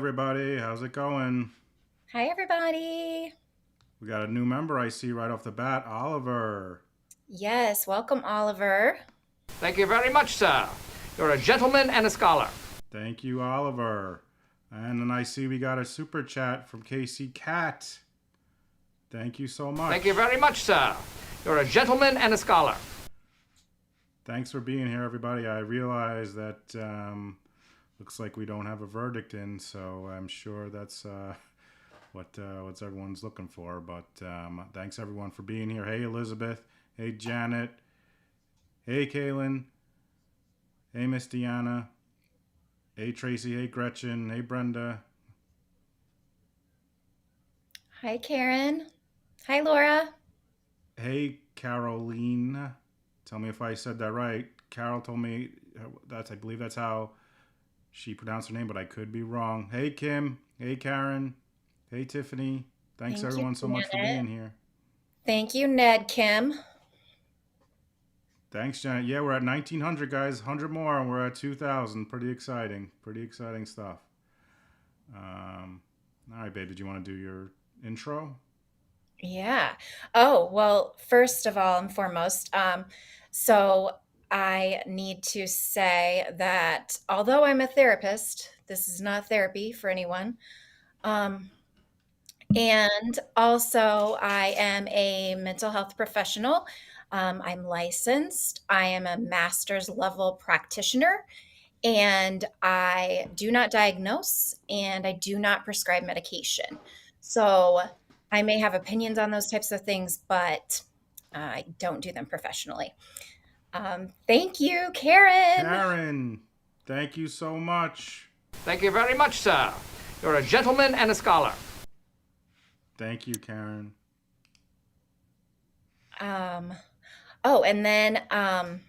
everybody. How's it going? Hi, everybody. We got a new member I see right off the bat, Oliver. Yes, welcome, Oliver. Thank you very much, sir. You're a gentleman and a scholar. Thank you, Oliver. And then I see we got a super chat from Casey Cat. Thank you so much. Thank you very much, sir. You're a gentleman and a scholar. Thanks for being here, everybody. I realize that looks like we don't have a verdict in, so I'm sure that's what's everyone's looking for. But thanks, everyone, for being here. Hey, Elizabeth. Hey, Janet. Hey, Kaylin. Hey, Miss Deanna. Hey, Tracy. Hey, Gretchen. Hey, Brenda. Hi, Karen. Hi, Laura. Hey, Caroline. Tell me if I said that right. Carol told me I believe that's how she pronounced her name, but I could be wrong. Hey, Kim. Hey, Karen. Hey, Tiffany. Thanks, Thank you, everyone, so much for Janet. being here. Thank you, Ned Kim. Thanks, Janet. Yeah, we're at 1,900, guys. 100 more, and we're at 2,000. Pretty exciting. Pretty exciting stuff. All right, babe. Did you want to do your intro? Yeah. Oh, well, first of all and foremost, so I need to say that although I'm a therapist, this is not therapy for anyone. Um, and also, I am a mental health professional. I'm licensed. I am a master's level practitioner, and I do not diagnose and I do not prescribe medication. So I may have opinions on those types of things, but I don't do them professionally. Thank you, Karen. Karen, thank you so much. Thank you very much, sir. You're a gentleman and a scholar. Thank you, Karen. Um, oh, and then I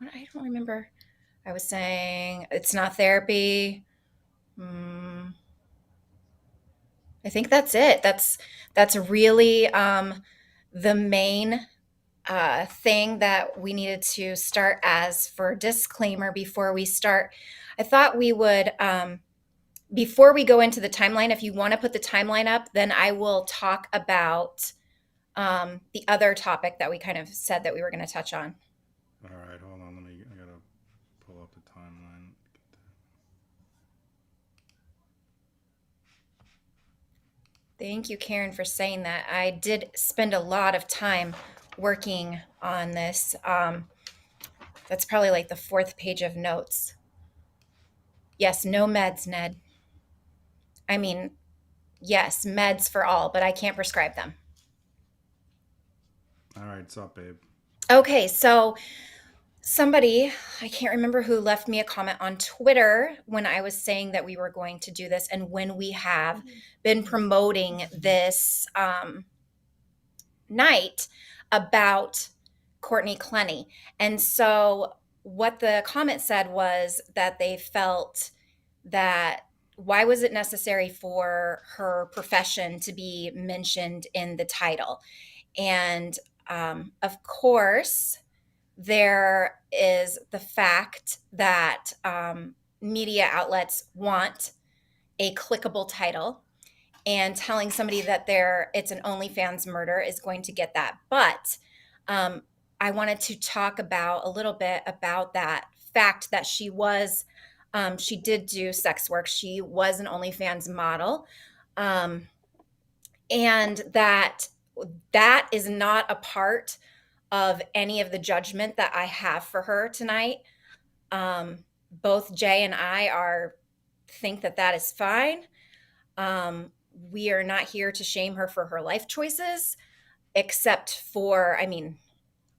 don't remember. I was saying it's not therapy. Hmm, I think that's it. That's really the main thing that we needed to start as for disclaimer before we start. I thought we would, before we go into the timeline, if you want to put the timeline up, then I will talk about the other topic that we kind of said that we were going to touch on. All right, hold on. I gotta pull up the timeline. Thank you, Karen, for saying that. I did spend a lot of time working on this. That's probably like the fourth page of notes. Yes, no meds, Ned. I mean, yes, meds for all, but I can't prescribe them. All right, what's up, babe? Okay, so somebody, I can't remember who, left me a comment on Twitter when I was saying that we were going to do this and when we have been promoting this night about Courtney Clenney. And so what the comment said was that they felt that why was it necessary for her profession to be mentioned in the title? And of course, there is the fact that media outlets want a clickable title, and telling somebody that it's an OnlyFans murder is going to get that. But I wanted to talk about a little bit about that fact that she did do sex work. She was an OnlyFans model, and that is not a part of any of the judgment that I have for her tonight. Both Jay and I think that is fine. We are not here to shame her for her life choices, except for, I mean,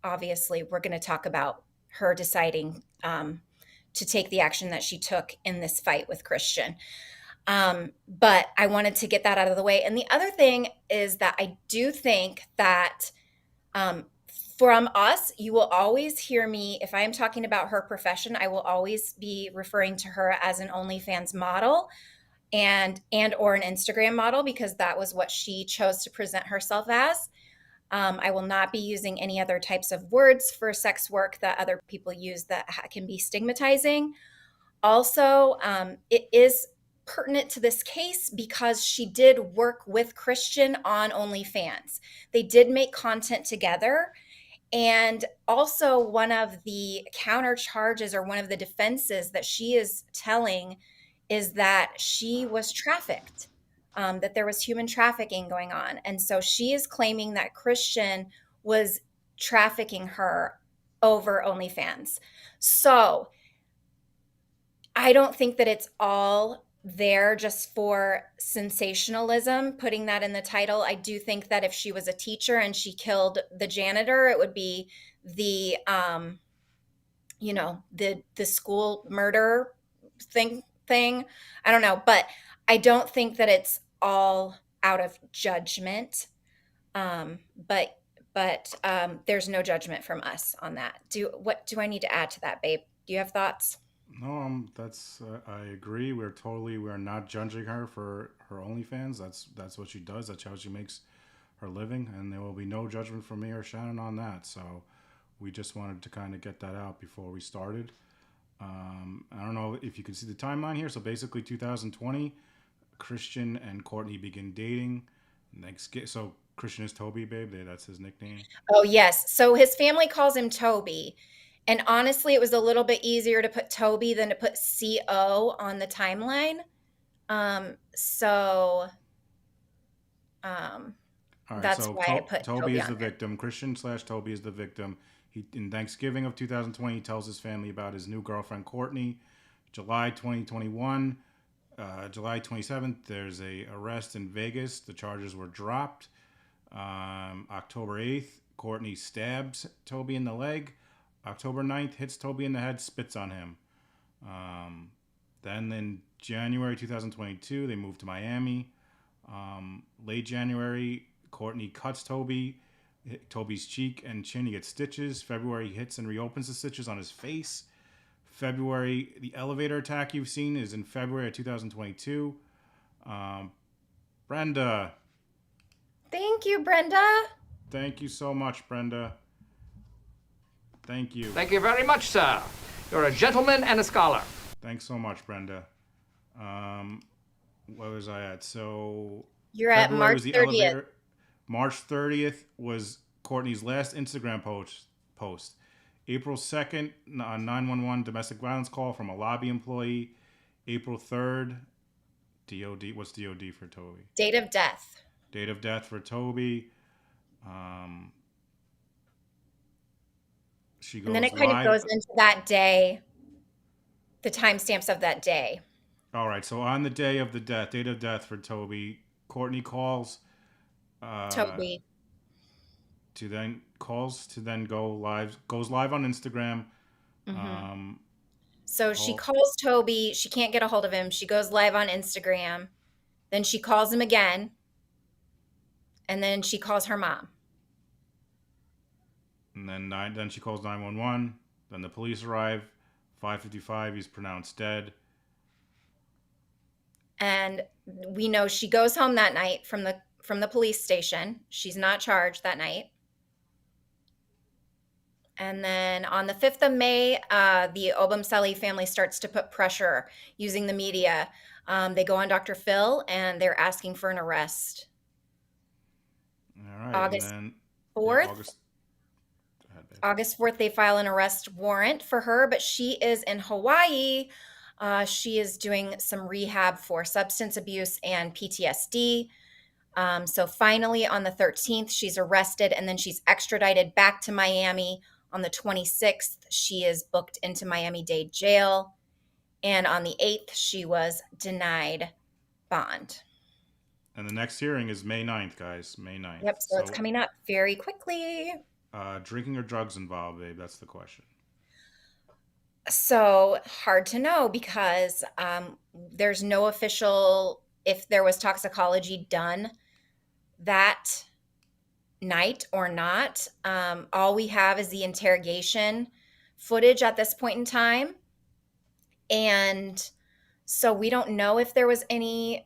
obviously, we're going to talk about her deciding to take the action that she took in this fight with Christian. But I wanted to get that out of the way. And the other thing is that I do think that from us, you will always hear me, if I am talking about her profession, I will always be referring to her as an OnlyFans model and or an Instagram model, because that was what she chose to present herself as. I will not be using any other types of words for sex work that other people use that can be stigmatizing. Also, it is pertinent to this case because she did work with Christian on OnlyFans. They did make content together. And also, one of the counter charges or one of the defenses that she is telling is that she was trafficked, that there was human trafficking going on. And so she is claiming that Christian was trafficking her over OnlyFans. So I don't think that it's all there just for sensationalism, putting that in the title. I do think that if she was a teacher and she killed the janitor, it would be the the school murder thing. I don't know, but I don't think that it's all out of judgment. But there's no judgment from us on that. What do I need to add to that, babe? Do you have thoughts? No, that's I agree. We're not judging her for her OnlyFans. That's what she does. That's how she makes her living, and there will be no judgment from me or Shannon on that. So we just wanted to kind of get that out before we started. I don't know if you can see the timeline here. So basically, 2020, Christian and Courtney begin dating. So Christian is Toby, babe. That's his nickname. Oh, yes. So his family calls him Toby. And honestly, it was a little bit easier to put Toby than to put CO on the timeline. So All right, that's so why I put Toby is on the there. victim. Christian/Toby is the victim. He, in Thanksgiving of 2020, he tells his family about his new girlfriend, Courtney. July 2021, July 27th, there's a arrest in Vegas. The charges were dropped. October 8th, Courtney stabs Toby in the leg. October 9th, hits Toby in the head, spits on him. Then in January 2022, they moved to Miami. Late January, Courtney cuts Toby's cheek and chin. He gets stitches. February, he hits and reopens the stitches on his face. February, the elevator attack you've seen is in February of 2022. Brenda. Thank you, Brenda. Thank you so much, Brenda. Thank you. Thank you very much, sir. You're a gentleman and a scholar. Thanks so much, Brenda. Where was I at? So You're at February March was the 30th. elevator. March 30th was Courtney's last Instagram post. April 2nd, 911 domestic violence call from a lobby employee. April 3rd, DOD. What's DOD for Toby? Date of death. Date of death for Toby. She goes And then it kind of goes into that day, the timestamps of that day. All right, so on the day of the death, date of death for Toby, Courtney calls Toby. to then goes live on Instagram. Mm-hmm. So she calls Toby. She can't get a hold of him. She goes live on Instagram. Then she calls him again. And then she calls her mom. And then she calls 911. Then the police arrive. 5:55, he's pronounced dead. And we know she goes home that night from the police station. She's not charged that night. And then on the 5th of May, the Obamseli family starts to put pressure using the media. They go on Dr. Phil and they're asking for an arrest. All right. August and then, 4th. August 4th, they file an arrest warrant for her, but she is in Hawaii. She is doing some rehab for substance abuse and PTSD. So finally, on the 13th, she's arrested, and then she's extradited back to Miami. On the 26th, she is booked into Miami-Dade jail. And on the 8th, she was denied bond. And the next hearing is May 9th, guys. May 9th. Yep, so it's coming up very quickly. Drinking or drugs involved, babe? That's the question. So hard to know because there's no official, if there was toxicology done that night or not. All we have is the interrogation footage at this point in time. And so we don't know if there was any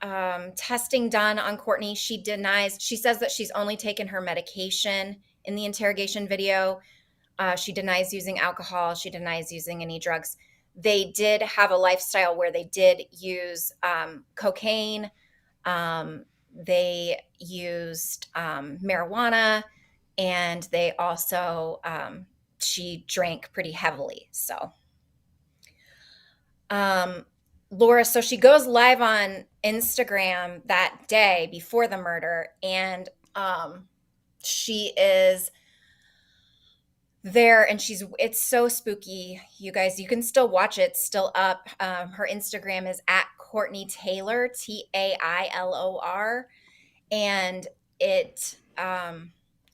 testing done on Courtney. She says that she's only taken her medication in the interrogation video. She denies using alcohol. She denies using any drugs. they did have a lifestyle where they did use cocaine. They used marijuana, and they also, she drank pretty heavily. So, Laura, so she goes live on Instagram that day before the murder, and she is there, and it's so spooky, you guys. You can still watch it, it's still up. Her Instagram is at Courtney Taylor, Tailor, and it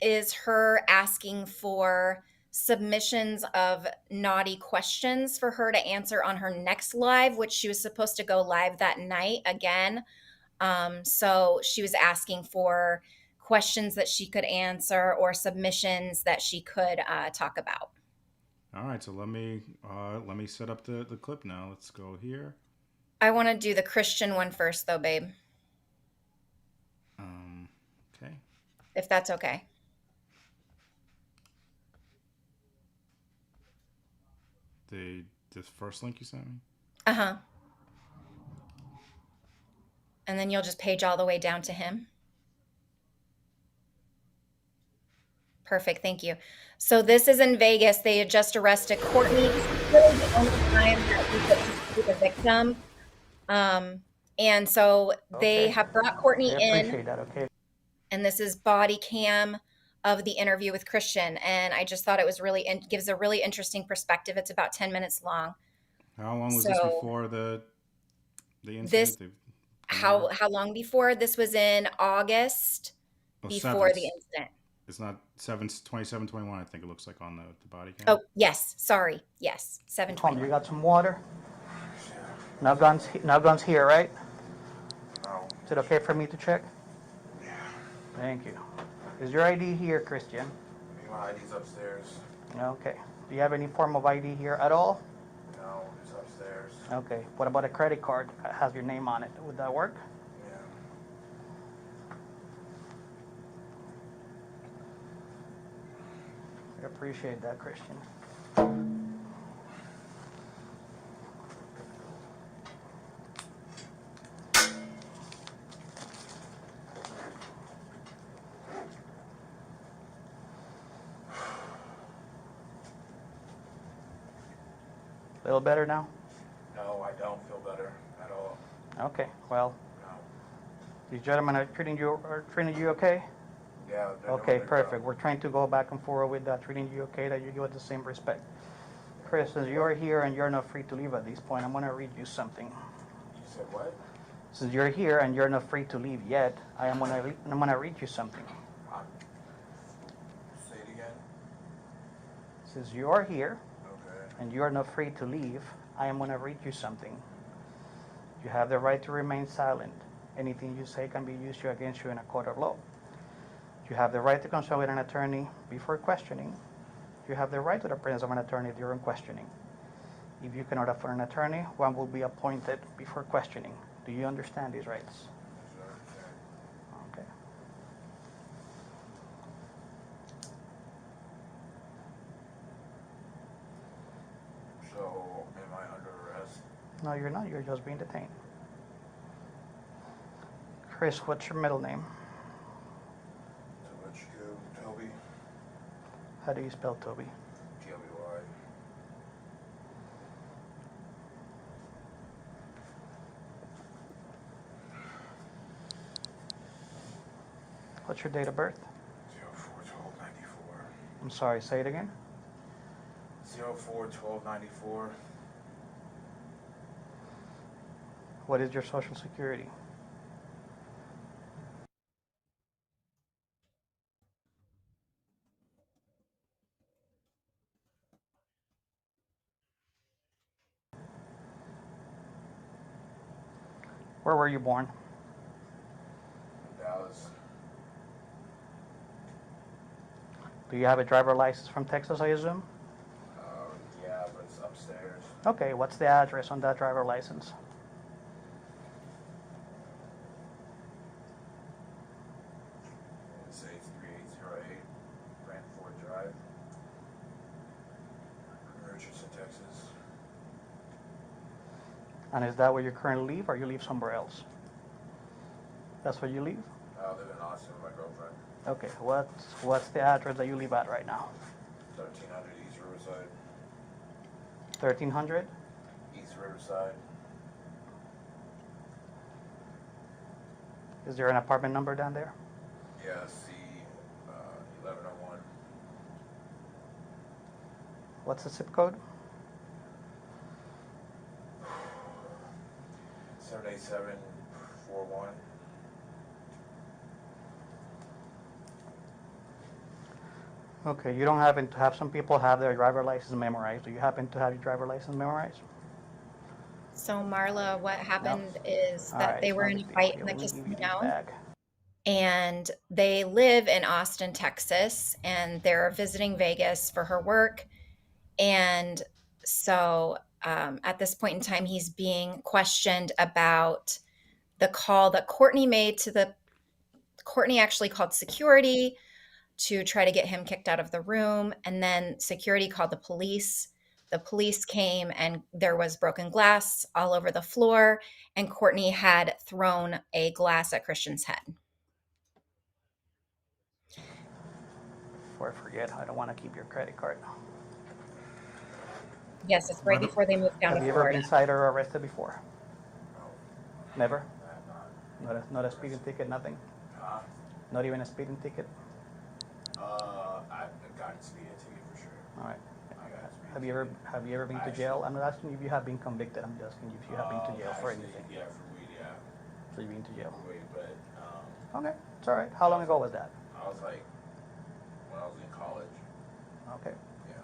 is her asking for submissions of naughty questions for her to answer on her next live, which she was supposed to go live that night again. So she was asking for questions that she could answer or submissions that she could talk about. All right, so let me set up the clip now. Let's go here. I want to do the Christian one first, though, babe. Okay. If that's okay. This first link you sent me? Uh-huh. And then you'll just page all the way down to him. Perfect, thank you. So this is in Vegas. They had just arrested Courtney. This is really the only time that we get to see the victim. And so they have brought Courtney in. I appreciate that, okay. And this is body cam of the interview with Christian. And I just thought it was gives a really interesting perspective. It's about 10 minutes long. How long was this before the incident? How long before? This was in August before the incident. It's not 27/21, I think it looks like on the body cam. Oh, yes. Sorry. Yes. 7/21. You got some water? No guns here, right? No. Is it okay for me to check? Yeah. Thank you. Is your ID here, Christian? My ID's upstairs. Okay. Do you have any form of ID here at all? No, it's upstairs. Okay. What about a credit card that has your name on it? Would that work? Yeah. I appreciate that, Christian. A little better now? No, I don't feel better at all. Okay. Well, No. these gentlemen are treating you okay? Yeah. Okay, perfect. We're trying to go back and forth with treating you okay, that you give it the same respect. Chris, since you're here and you're not free to leave at this point, I'm going to read you something. You said what? Since you're here and you're not free to leave yet, I'm going to read you something. Say it again. Since you are here Okay. and you're not free to leave, I am going to read you something. You have the right to remain silent. Anything you say can be used against you in a court of law. You have the right to consult with an attorney before questioning. You have the right to the presence of an attorney during questioning. If you cannot afford an attorney, one will be appointed before questioning. Do you understand these rights? Okay. So, am I under arrest? No, you're not. You're just being detained. Chris, what's your middle name? Toby. How do you spell Toby? T-O-B-Y. What's your date of birth? 04/12/94. I'm sorry, say it again. 04/12/94. What is your social security? Where were you born? Dallas. Do you have a driver license from Texas, I assume? Yeah, but it's upstairs. Okay, what's the address on that driver license? It's 3808 Brantford Drive, Richardson, Texas. And is that where you currently live, or you live somewhere else? That's where you live? I live in Austin with my girlfriend. Okay, what's the address that you live at right now? 1300 East Riverside. 1300? East Riverside. Is there an apartment number down there? Yeah, C 1101. What's the zip code? 78741. Okay, you don't happen to have, some people have their driver license memorized. Do you happen to have your driver license memorized? So Marla, what happened is All that right, they it's were not a in big a deal. fight Here, in the let me give you these casino, back. and they live in Austin, Texas, and they're visiting Vegas for her work. And so at this point in time, he's being questioned about the call that Courtney made to the Courtney actually called security to try to get him kicked out of the room. And then security called the police. The police came and there was broken glass all over the floor. And Courtney had thrown a glass at Christian's head. Before I forget, I don't want to keep your credit card. Yes, it's right before they moved down Have to you ever Florida. been cited or arrested before? No, Never? I'm not. Not a speeding ticket, nothing? Huh? Not even a speeding ticket? I've gotten speeding ticket for sure. All right. I got a speeding Have you ever been to jail? I'm not asking you if you have been convicted. I'm just asking you if you have been to jail for Actually, anything. Yeah, for weed, yeah. So you've been to jail. For weed, but Okay, it's all right. How long ago was that? I was like, when I was in college. Okay. Yeah.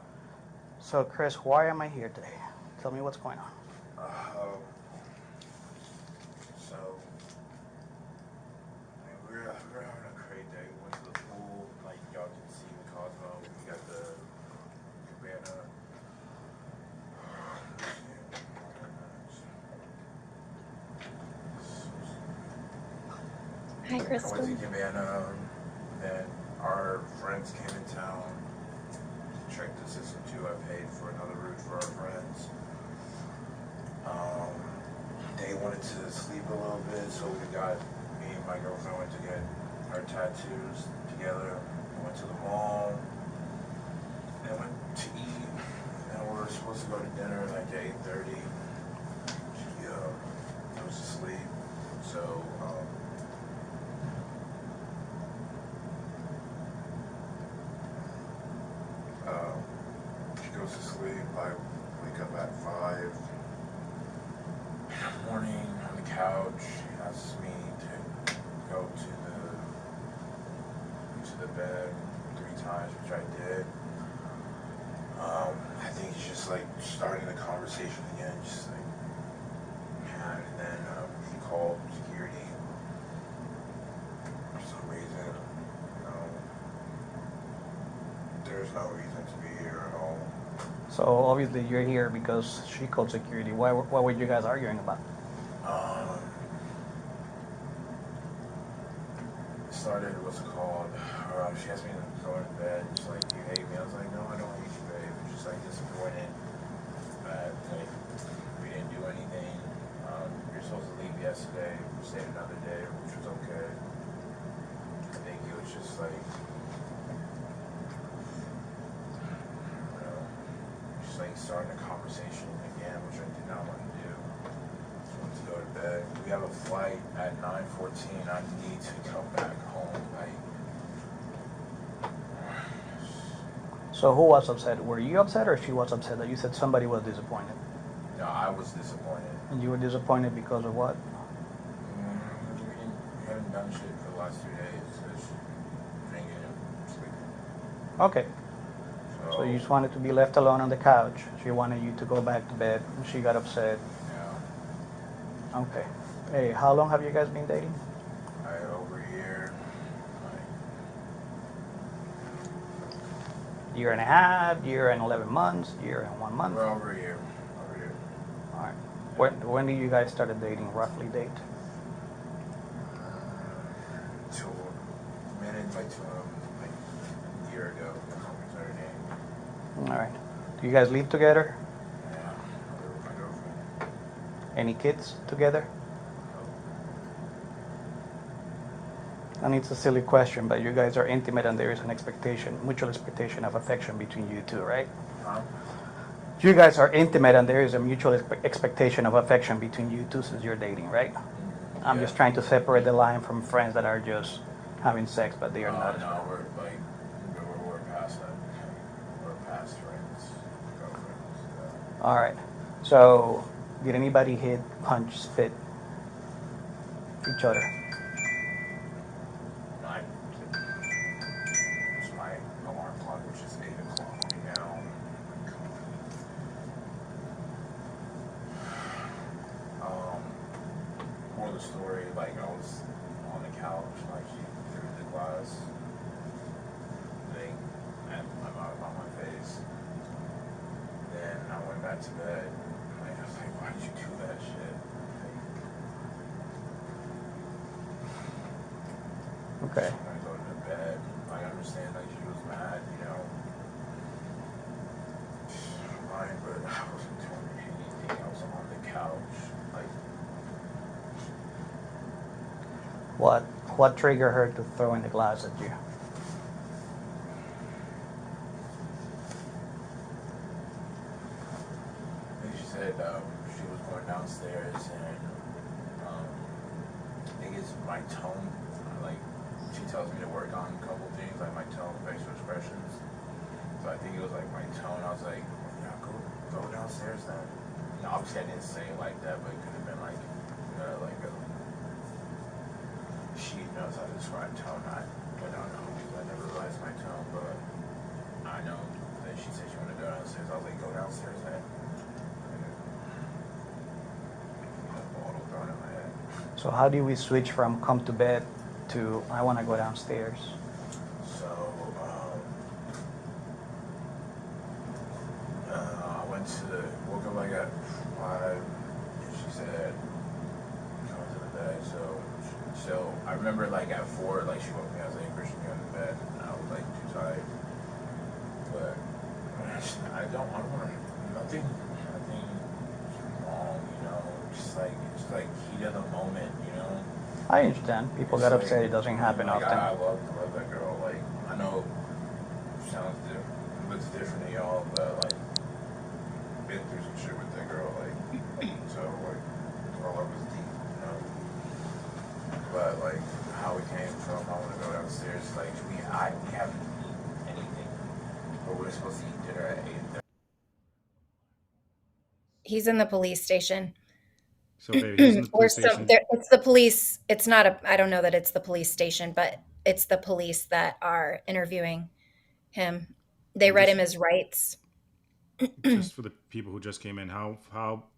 So Chris, why am I here today? Tell me what's going on. So, I mean, we're having a great day. We went to the pool, like y'all can see the Cosmo. We got the cabana. Hi, I went to Kristen. cabana, then our friends came in town to check the system too. I paid for another route for our friends. They wanted to sleep a little bit, so me and my girlfriend went to get our tattoos together. We went to the mall, and went to eat, and we were supposed to go to dinner like at 8:30. She goes to sleep, so she goes to sleep. I wake up at 5. Morning on the couch, he asks me to go to the bed 3 times, which I did. I think he's just like starting the conversation again, just like, and then he called security for some reason. There's no reason to be here at all. So obviously you're here because she called security. What were you guys arguing about? It started, what's it called? She asked me to go to bed. She's like, "Do you hate me?" I was like, "No, I don't hate you, babe. I'm just like disappointed that like we didn't do anything. You're supposed to leave yesterday. We stayed another day, which was okay. I think it was just like, just like starting a conversation again, which I did not want to do. Just wanted to go to bed. We have a flight at 9:14. I need to come back home. So who was upset? Were you upset or she was upset that you said somebody was disappointed? No, I was disappointed. And you were disappointed because of what? We haven't done shit for the last 2 days. Just drinking and sleeping. Okay. So you just wanted to be left alone on the couch. She wanted you to go back to bed and she got upset. Yeah. Okay. Hey, how long have you guys been dating? Over a year. Year and a half, year and 11 months, year and 1 month? We're over a year. Over a year. All right. When did you guys started dating, roughly date? Like a year ago. That's when we started dating. All right. Do you guys live together? Yeah. I live with my girlfriend. Any kids together? And it's a silly question, but you guys are intimate and there is an expectation, mutual expectation of affection between you two, right? Huh? You guys are intimate and there is a mutual expectation of affection between you two since you're dating, right? I'm Yeah. just trying to separate the line from friends that are just having sex, but they are not. No, we're past that. We're past friends, girlfriends. All right. So, did anybody hit, punch, spit each other? It's my alarm clock, which is 8 o'clock right now. More of the story, like I was on the couch, like she threw the glass thing at my face. Then I went back to bed. Like, I was like, why did you do that shit? Okay. I go to bed. I understand that she was mad, you know. Fine, but I wasn't doing anything. I was on the couch. Like, What triggered her to throw in the glass at you? she said she was going downstairs and I think it's my tone. Like, she tells me to work on a couple things, like my tone, facial expressions. So I think it was like my tone. I was like, yeah, go downstairs then. You know, obviously I didn't say it like that, but it could have been like, like a, she knows how to describe tone. I don't know because I never realized my tone, but I know that she said she wanted to go downstairs. I was like, go downstairs then. Bottle thrown in my head. So how do we switch from come to bed to I want to go downstairs? So, I woke up like at 5, and she said, come to the bed. So I remember like at 4, like she woke me. I was like, Christian, go to bed. And I was like too tired. But I don't want to, nothing wrong, you know. Just like heat of the moment, you know. I understand. People It's get like, upset. It doesn't happen like, often. I love that girl. Like, I know it sounds different, looks different to y'all, but like, been through some shit with that girl. Like, so like, our love was deep, you know. But like, how we came from, I want to go downstairs. Like, we haven't eaten anything, but we're supposed to eat dinner at 8:30. He's in the police station. So, baby, he's in the police station. It's the police. It's not I don't know that it's the police station, but it's the police that are interviewing him. They read him his rights. Just for the people who just came in, how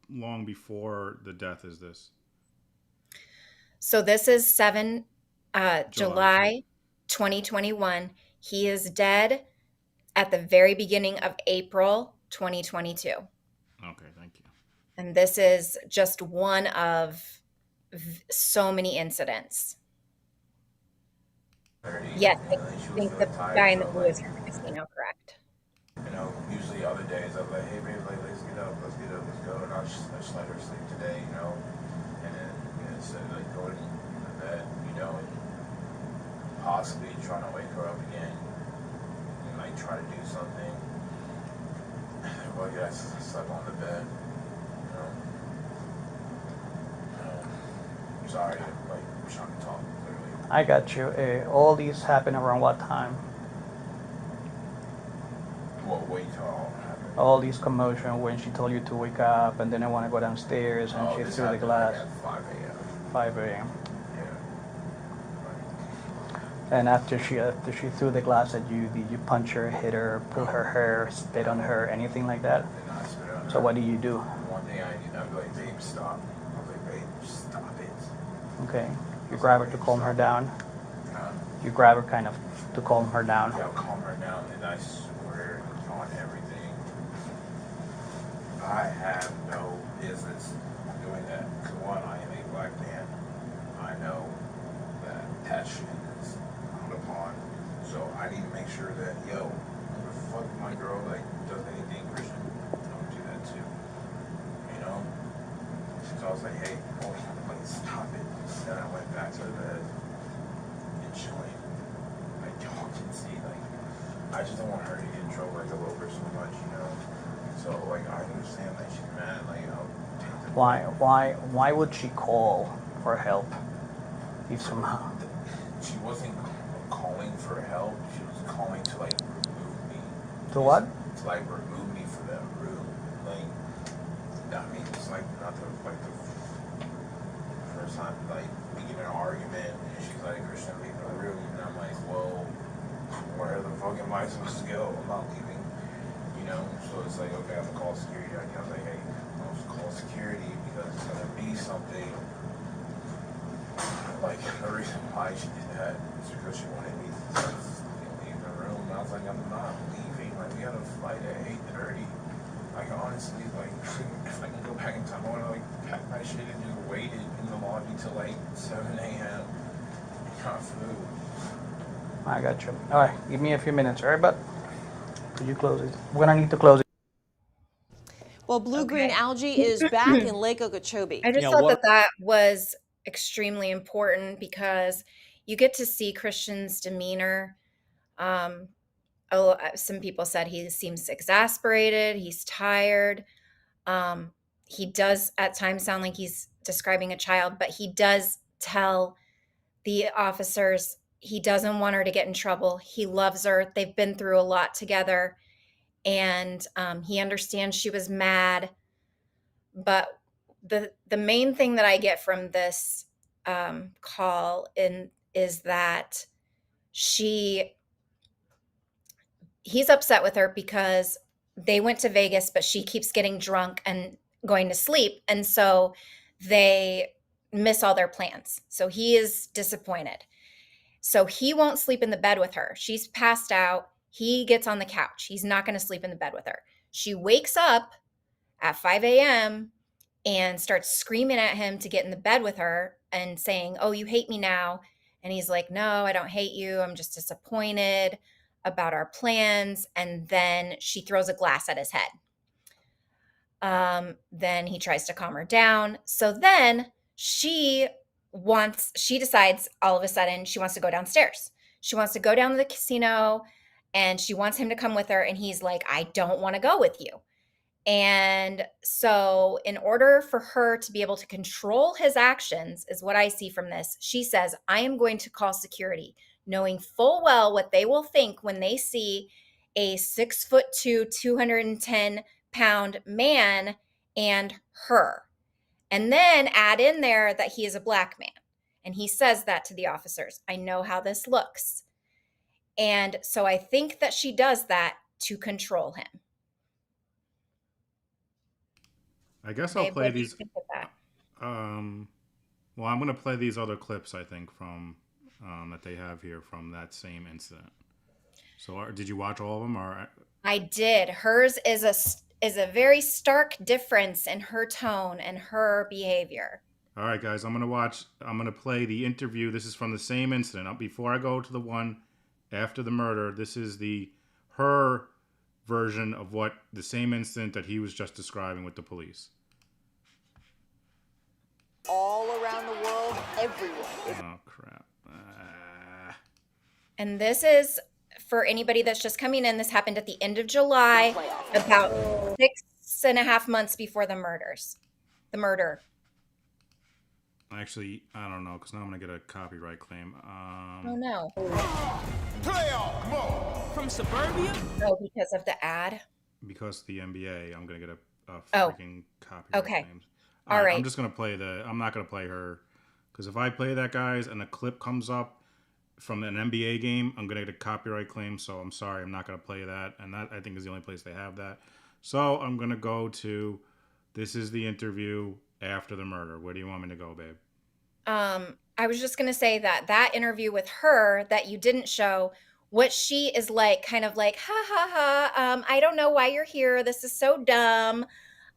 long before the death is this? So this is July 2021. He is dead at the very beginning of April 2022. Okay, thank you. And this is just one of so many incidents. Yes, I think the guy in the blue is from casino, correct? You know, usually other days I'm like, hey babe, like, let's get up, let's go, and I'll just let her sleep today, you know, and then instead of like going to bed, you know, and possibly trying to wake her up again, and like try to do something. Well, yeah, I slept on the bed, you know. I'm sorry, like, I'm trying to talk clearly. I got you. All these happen around what time? Well, wait till all happened. All these commotion when she told you to wake up and then I want to go downstairs and she This threw the happened glass. like at 5 a.m. 5 a.m. Yeah. And after she threw the glass at you, did you punch her, hit her, pull her hair, spit on her, anything like that? And I spit on So her. what do you do? One thing I'd be like, babe, stop. I was like, babe, stop it. Okay. You grab her to calm her down. Huh? You grab her kind of to calm her down. Yeah, calm her down, and I swear on everything, I have no business doing that. Because one, I am a black man. I know that shit is out upon. So I need to make sure that, yo, if fuck my girl does anything Christian, don't do that too. You know? So I was to the bed and chilling. Like, talk and see, like, I just don't want her to get in trouble like a little bit so much, you know? So, like, I understand that she's mad, like, I'll take the... Why would she call for help if somehow... She wasn't calling for help, she was calling to, like, remove me. To what? To, like, remove me from that room. Like, I mean, it's, like, not the, like, the first time, like, we get in an argument, and she's like, Christian, leave the room, and I'm like, well, where the fuck am I supposed to go? I'm not leaving, you know? So it's like, okay, I'm gonna call security. I was like, hey, I'm gonna call security because it's gonna be something. Like, the reason why she did that is because she wanted me to leave the room. And I was like, I'm not leaving. Like, we had a flight at 8:30. Like, honestly, like, if I can go back in time, I wanna, like, pack my shit and just waited in the lobby till, like, 7 a.m. and got food. I got you. All right, give me a few minutes, all right, bud? Could you close it? We're gonna need to close it. Well, blue-green algae is back in Lake Okeechobee. I just thought that was extremely important because you get to see Christian's demeanor. Some people said he seems exasperated. He's tired. He does at times sound like he's describing a child, but he does tell the officers he doesn't want her to get in trouble. He loves her. They've been through a lot together, and he understands she was mad. But the main thing that I get from this call is that he's upset with her because they went to Vegas, but she keeps getting drunk and going to sleep, and so they miss all their plans. So he is disappointed. So he won't sleep in the bed with her. She's passed out. He gets on the couch. He's not going to sleep in the bed with her. She wakes up at 5 a.m. and starts screaming at him to get in the bed with her and saying, oh, you hate me now. And he's like, no, I don't hate you. I'm just disappointed about our plans. And then she throws a glass at his head. Then he tries to calm her down. So then she decides all of a sudden she wants to go downstairs. She wants to go down to the casino and she wants him to come with her. And he's like, I don't want to go with you. And so in order for her to be able to control his actions is what I see from this. She says, I am going to call security, knowing full well what they will think when they see a 6'2", 210-pound man and her. And then add in there that he is a black man. And he says that to the officers. I know how this looks. And so I think that she does that to control him. I guess I'll play these. Well, I'm going to play these other clips, I think, from that they have here from that same incident. So did you watch all of them? Or I did. Hers is a very stark difference in her tone and her behavior. All right, guys, I'm going to play the interview. This is from the same incident. Before I go to the one after the murder, this is her version of what the same incident that he was just describing with the police. All around the world, everyone. Oh, crap. And this is, for anybody that's just coming in, this happened at the end of July, about 6.5 months before the murder. Actually, I don't know, because now I'm going to get a copyright claim. Oh, no. Playoff mode from suburbia? Oh, because of the ad? Because of the NBA, I'm going to get a freaking copyright claim. All right. I'm just going to play I'm not going to play her. Because if I play that, guys, and a clip comes up from an NBA game, I'm going to get a copyright claim. So I'm sorry, I'm not going to play that. And that, I think, is the only place they have that. So I'm going to go to, this is the interview after the murder. Where do you want me to go, babe? I was just going to say that interview with her that you didn't show, what she is like, kind of like, ha, ha, ha, I don't know why you're here. This is so dumb.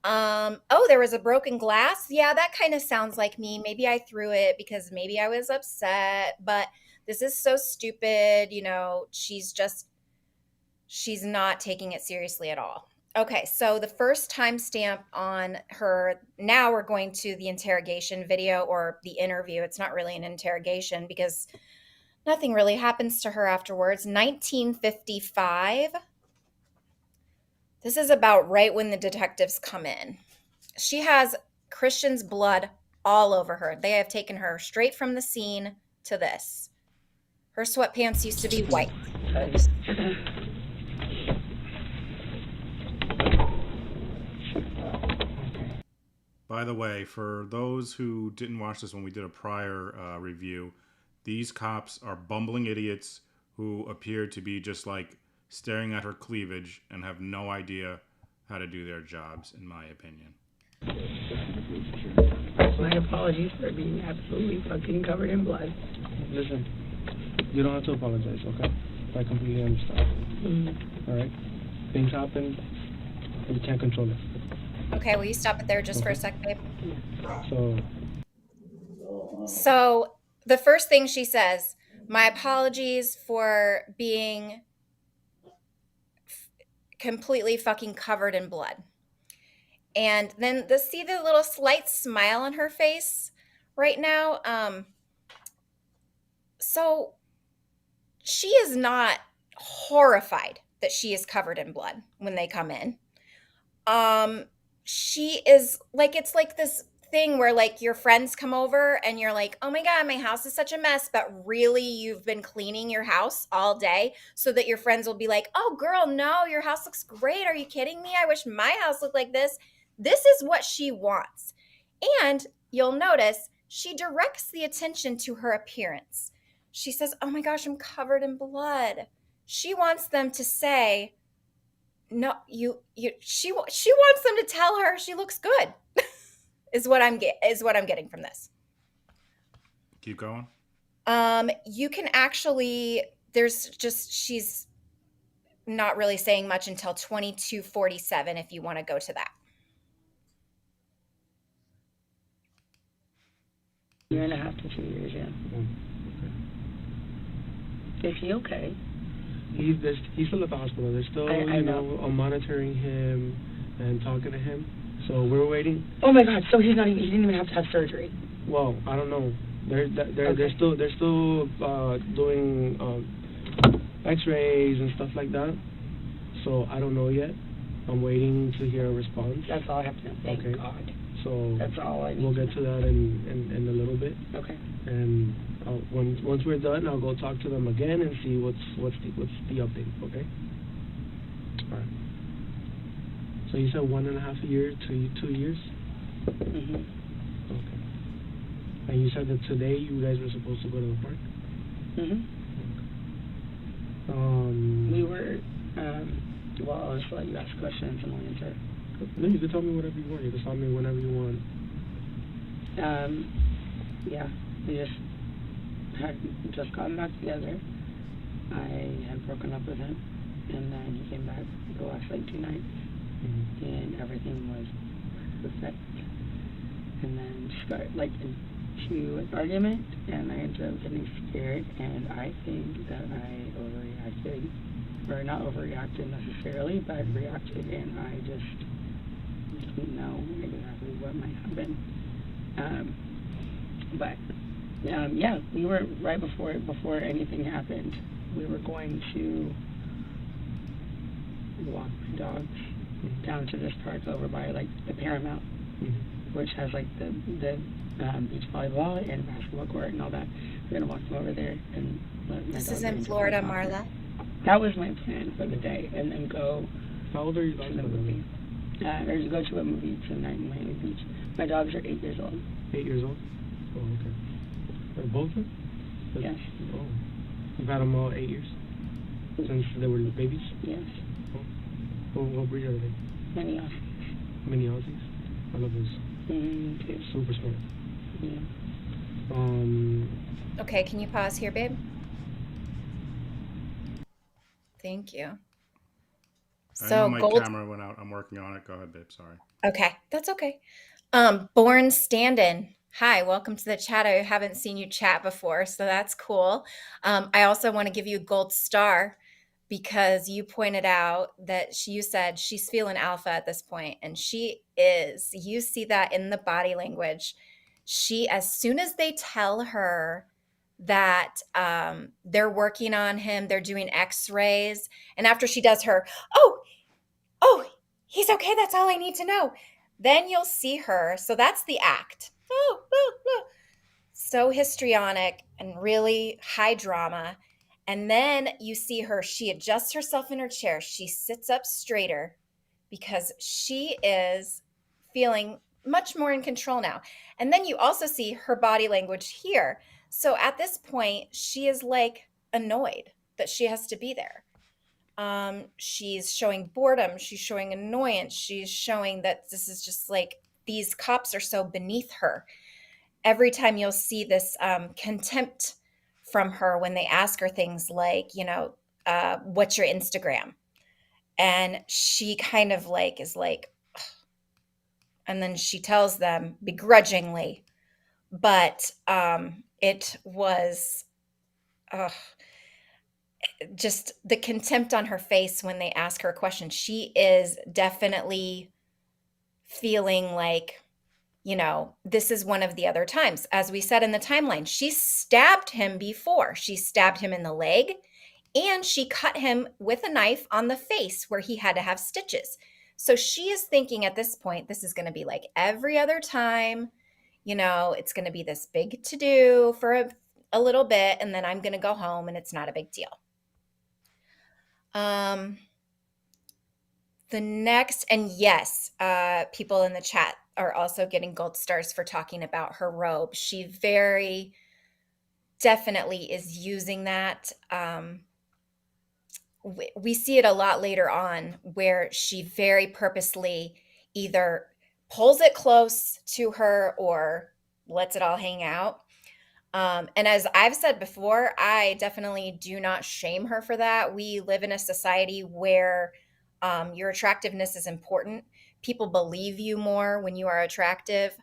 Oh, there was a broken glass. Yeah, that kind of sounds like me. Maybe I threw it because maybe I was upset, but this is so stupid. You know, she's not taking it seriously at all. Okay, so the first timestamp on her, now we're going to the interrogation video or the interview. It's not really an interrogation because nothing really happens to her afterwards. 1955. This is about right when the detectives come in. She has Christian's blood all over her. They have taken her straight from the scene to this. Her sweatpants used to be white. By the way, for those who didn't watch this when we did a prior review, these cops are bumbling idiots who appear to be just like staring at her cleavage and have no idea how to do their jobs, in my opinion. My apologies for being absolutely fucking covered in blood. Listen, you don't have to apologize, okay? I completely understand. All right? Things happen, and you can't control it. Okay, will you stop it there just for a sec, babe? So, the first thing she says, my apologies for being completely fucking covered in blood. And then see the little slight smile on her face right now. So she is not horrified that she is covered in blood when they come in. She is like, it's like this thing where like your friends come over and you're like, oh my God, my house is such a mess. But really you've been cleaning your house all day so that your friends will be like, oh girl, no, your house looks great. Are you kidding me? I wish my house looked like this. This is what she wants. And you'll notice she directs the attention to her appearance. She says, oh my gosh, I'm covered in blood. She wants them to say, no, she wants them to tell her she looks good. is what I'm getting from this. Keep going. You can actually, she's not really saying much until 22:47 if you want to go to that. Year and a half to 2 years, yeah. Is he okay? He's still at the hospital. They're still, I know. monitoring him and talking to him. So we're waiting. Oh my God! So he didn't even have to have surgery. Well, I don't know. They're still doing X-rays and stuff like that. So I don't know yet. I'm waiting to hear a response. That's all I have to know. Thank God. So that's all I need. We'll get to that in a little bit. Okay. And once we're done, I'll go talk to them again and see what's the update. Okay. All right. So you said 1.5 years to 2 years. Mhm. Okay. And you said that today you guys were supposed to go to the park. Mhm. Okay. We were. Well, I'll just let you ask questions and I'll answer. No, you can tell me whatever you want. You can tell me whenever you want. Yeah, we had just gotten back together. I had broken up with him, and then he came back the last 2 nights, and everything was perfect. And then she got into an argument, and I ended up getting scared, and I think that I overreacted, or not overreacted necessarily, but reacted, and I just didn't know exactly what might happen. Yeah, we were right before anything happened. We were going to walk my dogs down to this park over by the Paramount, which has the beach volleyball and basketball court and all that. We're gonna walk them over there and let my This dogs is in Florida, Marla. That was my plan for the day, and then go. How old are you? To the movie. Or to go to a movie tonight in Miami Beach. My dogs are 8 years old. 8 years old? Oh, okay. Are both of them? Yes. Oh. You've had them all 8 years? Since they were babies? Yes. Oh. What breed are they? Mini Aussies. Mini Aussies? I love those. Too. Super smart. Yeah. Okay, can you pause here, babe? Thank you. I know my camera went out. I'm working on it. Go ahead, babe. Sorry. Okay, that's okay. Born Standin. Hi, welcome to the chat. I haven't seen you chat before, so that's cool. I also want to give you a gold star. because you pointed out that you said she's feeling alpha at this point, and she is. You see that in the body language. She, as soon as they tell her that they're working on him, they're doing x-rays, and after she does her, oh, he's okay, that's all I need to know, then you'll see her. So that's the act. So histrionic and really high drama. And then you see her, she adjusts herself in her chair. She sits up straighter because she is feeling much more in control now. And then you also see her body language here. So at this point, she is like annoyed that she has to be there. She's showing boredom. She's showing annoyance. She's showing that this is just like, these cops are so beneath her. Every time you'll see this contempt from her when they ask her things like, what's your Instagram? And she kind of like is like, ugh. And then she tells them begrudgingly, but it was just the contempt on her face when they ask her a question. She is definitely feeling like, this is one of the other times. As we said in the timeline, she stabbed him before. She stabbed him in the leg, and she cut him with a knife on the face where he had to have stitches. So she is thinking at this point, this is going to be like every other time. It's going to be this big to-do for a little bit, and then I'm going to go home, and it's not a big deal. The next, and yes, people in the chat are also getting gold stars for talking about her robe. She very definitely is using that. We see it a lot later on where she very purposely either pulls it close to her or lets it all hang out. And as I've said before, I definitely do not shame her for that. We live in a society where your attractiveness is important. People believe you more when you are attractive.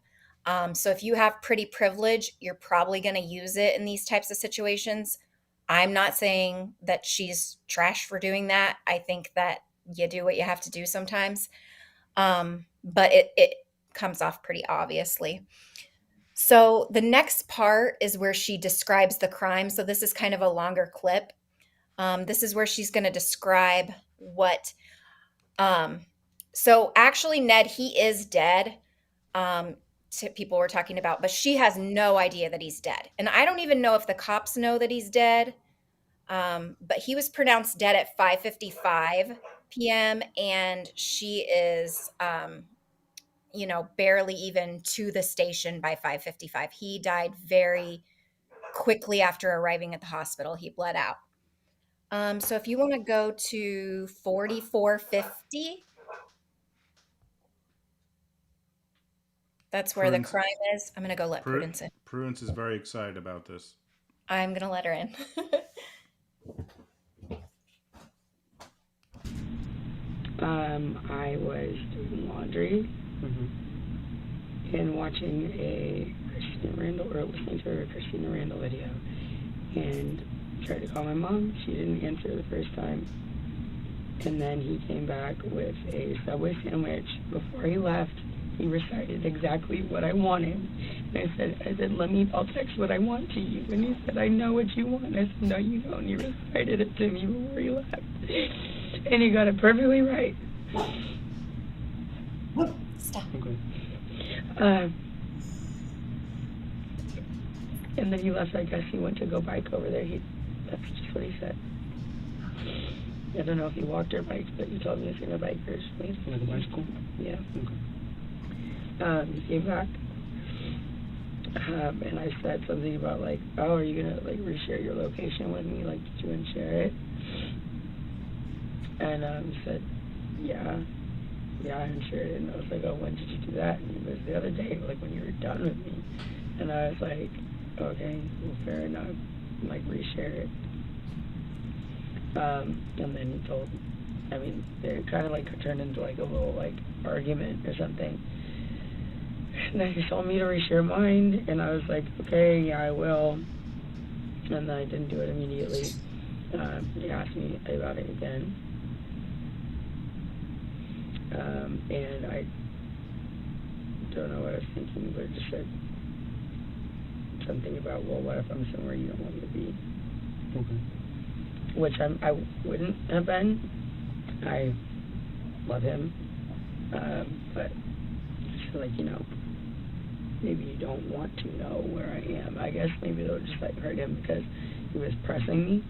So if you have pretty privilege, you're probably going to use it in these types of situations. I'm not saying that she's trash for doing that. I think that you do what you have to do sometimes. But it comes off pretty obviously. So the next part is where she describes the crime. So this is kind of a longer clip. This is where she's going to describe what... So actually, Ned, he is dead. People were talking about, but she has no idea that he's dead. And I don't even know if the cops know that he's dead. But he was pronounced dead at 5:55 p.m. and she is, barely even to the station by 5:55. He died very quickly after arriving at the hospital. He bled out. So if you want to go to 4450, that's where the crime is. I'm going to go let Prudence in. Prudence is very excited about this. I'm going to let her in. I was doing laundry and watching a Christina Randall, or listening to a Christina Randall video, and tried to call my mom. She didn't answer the first time. And then he came back with a Subway sandwich. Before he left, he recited exactly what I wanted. And I said, I'll text what I want to you. And he said, I know what you want. I said, no, you don't. He recited it to me before he left. And he got it perfectly right. Stop. Okay. And then he left. I guess he went to go bike over there. That's just what he said. I don't know if he walked or biked, but he told me he's going to bike first. Like a bicycle? Yeah. Okay. He came back. And I said something about like, oh, are you going to like reshare your location with me? Like, did you want to share it? And he said, yeah, I shared it. And I was like, oh, when did you do that? And it was the other day, like when you were done with me. And I was like, okay, well, fair enough. And, like, reshare it. And then he told, they kind of like turned into like a little like argument or something. And then he told me to reshare mine, and I was like, okay, yeah, I will. And then I didn't do it immediately. He asked me about it again. And I don't know what I was thinking, but it just said something about, well, what if I'm somewhere you don't want me to be? Okay. Which I wouldn't have been. I love him. But I feel like, maybe you don't want to know where I am. I guess maybe it'll just like hurt him because he was pressing me.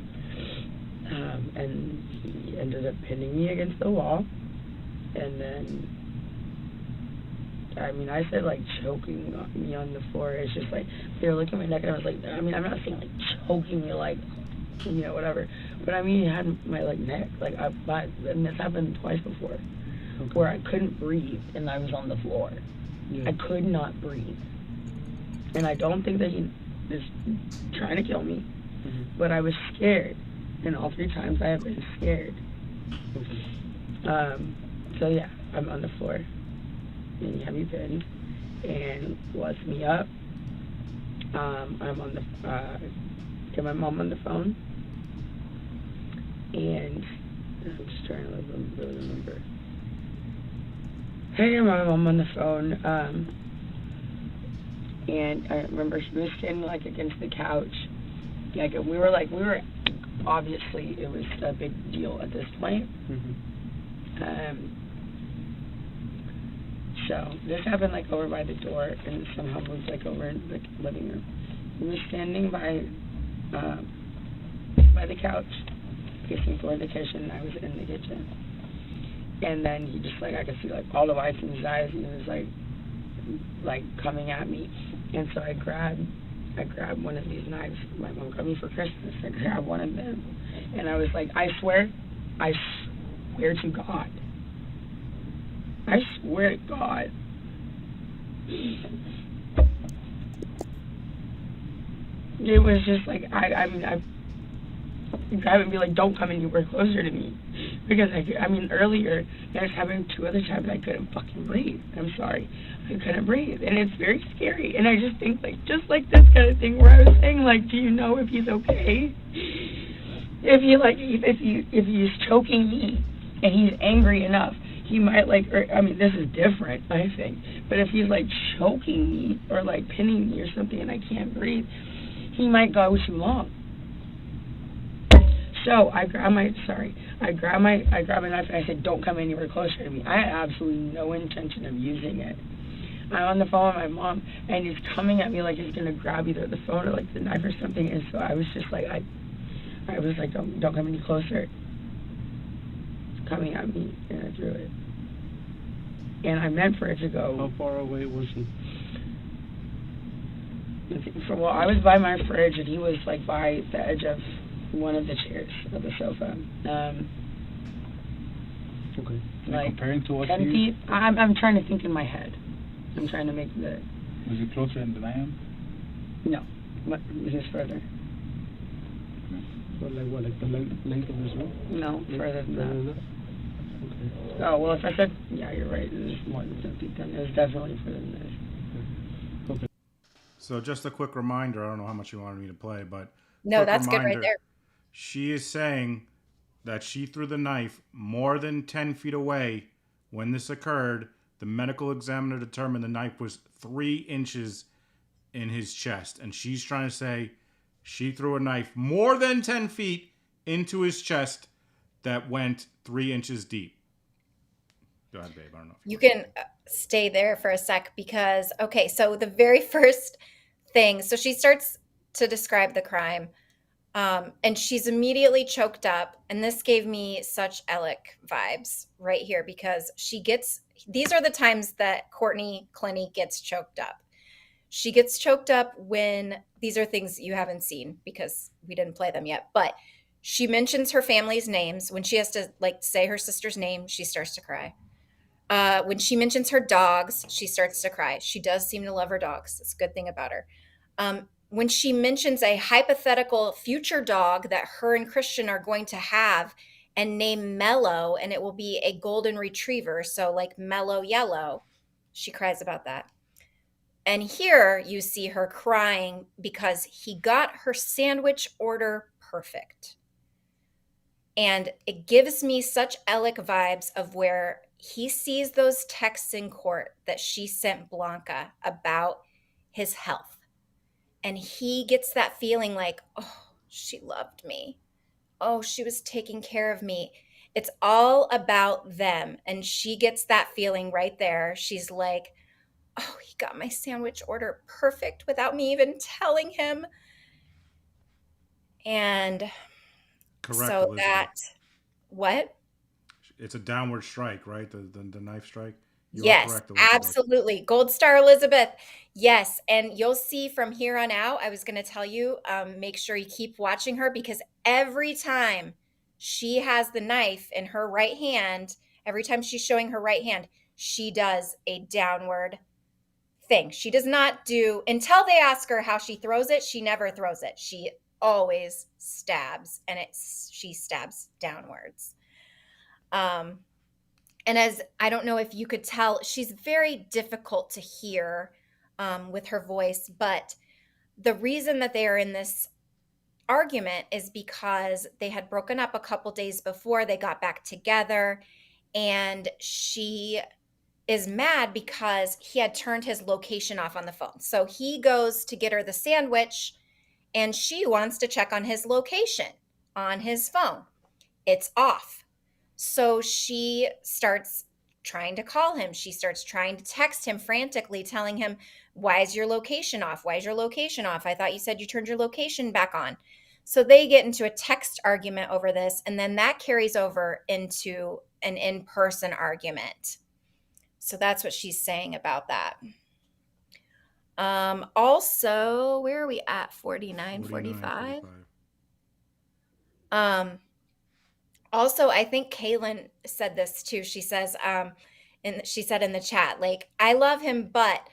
And he ended up pinning me against the wall. And then, I said like choking me on the floor. It's just like, they were looking at my neck and I was like, I'm not saying like choking me like, whatever. But he had my like neck, like and this happened twice before, where I couldn't breathe and I was on the floor. Yeah. I could not breathe. And I don't think that he is trying to kill me, but I was scared. And all 3 times I have been scared. So yeah, I'm on the floor. And he had me pinned and lets me up. I'm on the, get my mom on the phone. And I'm just trying to really remember. Hey, my mom on the phone. And I remember she was standing like against the couch. Like we were obviously it was a big deal at this point. So this happened like over by the door and somehow moved like over in the living room. He was standing by the couch, facing toward the kitchen, and I was in the kitchen. And then he just like, I could see like all the whites in his eyes, and he was like coming at me. And so I grabbed one of these knives. My mom got me for Christmas. I grabbed one of them, and I was like, I swear to God. I swear to God. It was just like, I grab it and be like, don't come anywhere closer to me. Because, earlier, that happened 2 other times, I couldn't fucking breathe. I'm sorry. I couldn't breathe. And it's very scary. And I just think, like, just like this kind of thing where I was saying, like, do you know if he's okay? If he's choking me and he's angry enough, he might, this is different, I think. But if he's, like, choking me or, like, pinning me or something and I can't breathe, he might go too long. So I grabbed my knife and I said, don't come anywhere closer to me. I had absolutely no intention of using it. I'm on the phone with my mom and he's coming at me like he's going to grab either the phone or, like, the knife or something. And so I was just like, I was like, don't come any closer. Coming at me, and I threw it. And I meant for it to go. How far away was he? Well, I was by my fridge, and he was like by the edge of one of the chairs of the sofa. Okay. Like comparing to what 10 feet. I'm trying to think in my head. I'm trying to make the. Was he closer than I am? No, but he was further. But like the length of this room? No, further than that. Okay. Oh, well, if I said, yeah, you're right, it was more than 10 feet then. It was definitely further than this. Okay. So just a quick reminder, I don't know how much you wanted me to play, but... No, that's good right there. She is saying that she threw the knife more than 10 feet away when this occurred. The medical examiner determined the knife was 3 inches in his chest. And she's trying to say she threw a knife more than 10 feet into his chest that went 3 inches deep. Go ahead, babe. I don't know. You can stay there for a sec because, okay, so the very first thing, so she starts to describe the crime and she's immediately choked up. And this gave me such Alec vibes right here because these are the times that Clenney gets choked up. She gets choked up when, these are things you haven't seen because we didn't play them yet, but she mentions her family's names. When she has to say her sister's name, she starts to cry. When she mentions her dogs, she starts to cry. She does seem to love her dogs. It's a good thing about her. When she mentions a hypothetical future dog that her and Christian are going to have and name Mellow, and it will be a golden retriever, so like mellow yellow, she cries about that. And here you see her crying because he got her sandwich order perfect. And it gives me such Alec vibes of where he sees those texts in court that she sent Blanca about his health. And he gets that feeling like, oh, she loved me. Oh, she was taking care of me. It's all about them. And she gets that feeling right there. She's like, oh, he got my sandwich order perfect without me even telling him. And Correct, so Elizabeth. that, what? It's a downward strike, right? The knife strike. You are Yes, correct, Elizabeth. absolutely. Gold star, Elizabeth. Yes. And you'll see from here on out, I was going to tell you, make sure you keep watching her, because every time she has the knife in her right hand, every time she's showing her right hand, she does a downward thing. She does not do, until they ask her how she throws it, she never throws it. She always stabs, and she stabs downwards. And as I don't know if you could tell, she's very difficult to hear with her voice. But the reason that they are in this argument is because they had broken up a couple days before. They got back together, and she is mad because he had turned his location off on the phone. So he goes to get her the sandwich, and she wants to check on his location on his phone. It's off. So she starts trying to call him. She starts trying to text him frantically, telling him, why is your location off? Why is your location off? I thought you said you turned your location back on. So they get into a text argument over this, and then that carries over into an in-person argument. So that's what she's saying about that. Also, where are we at? 49, 45? Also, I think Kaylin said this too. She says, and she said in the chat, like, I love him, but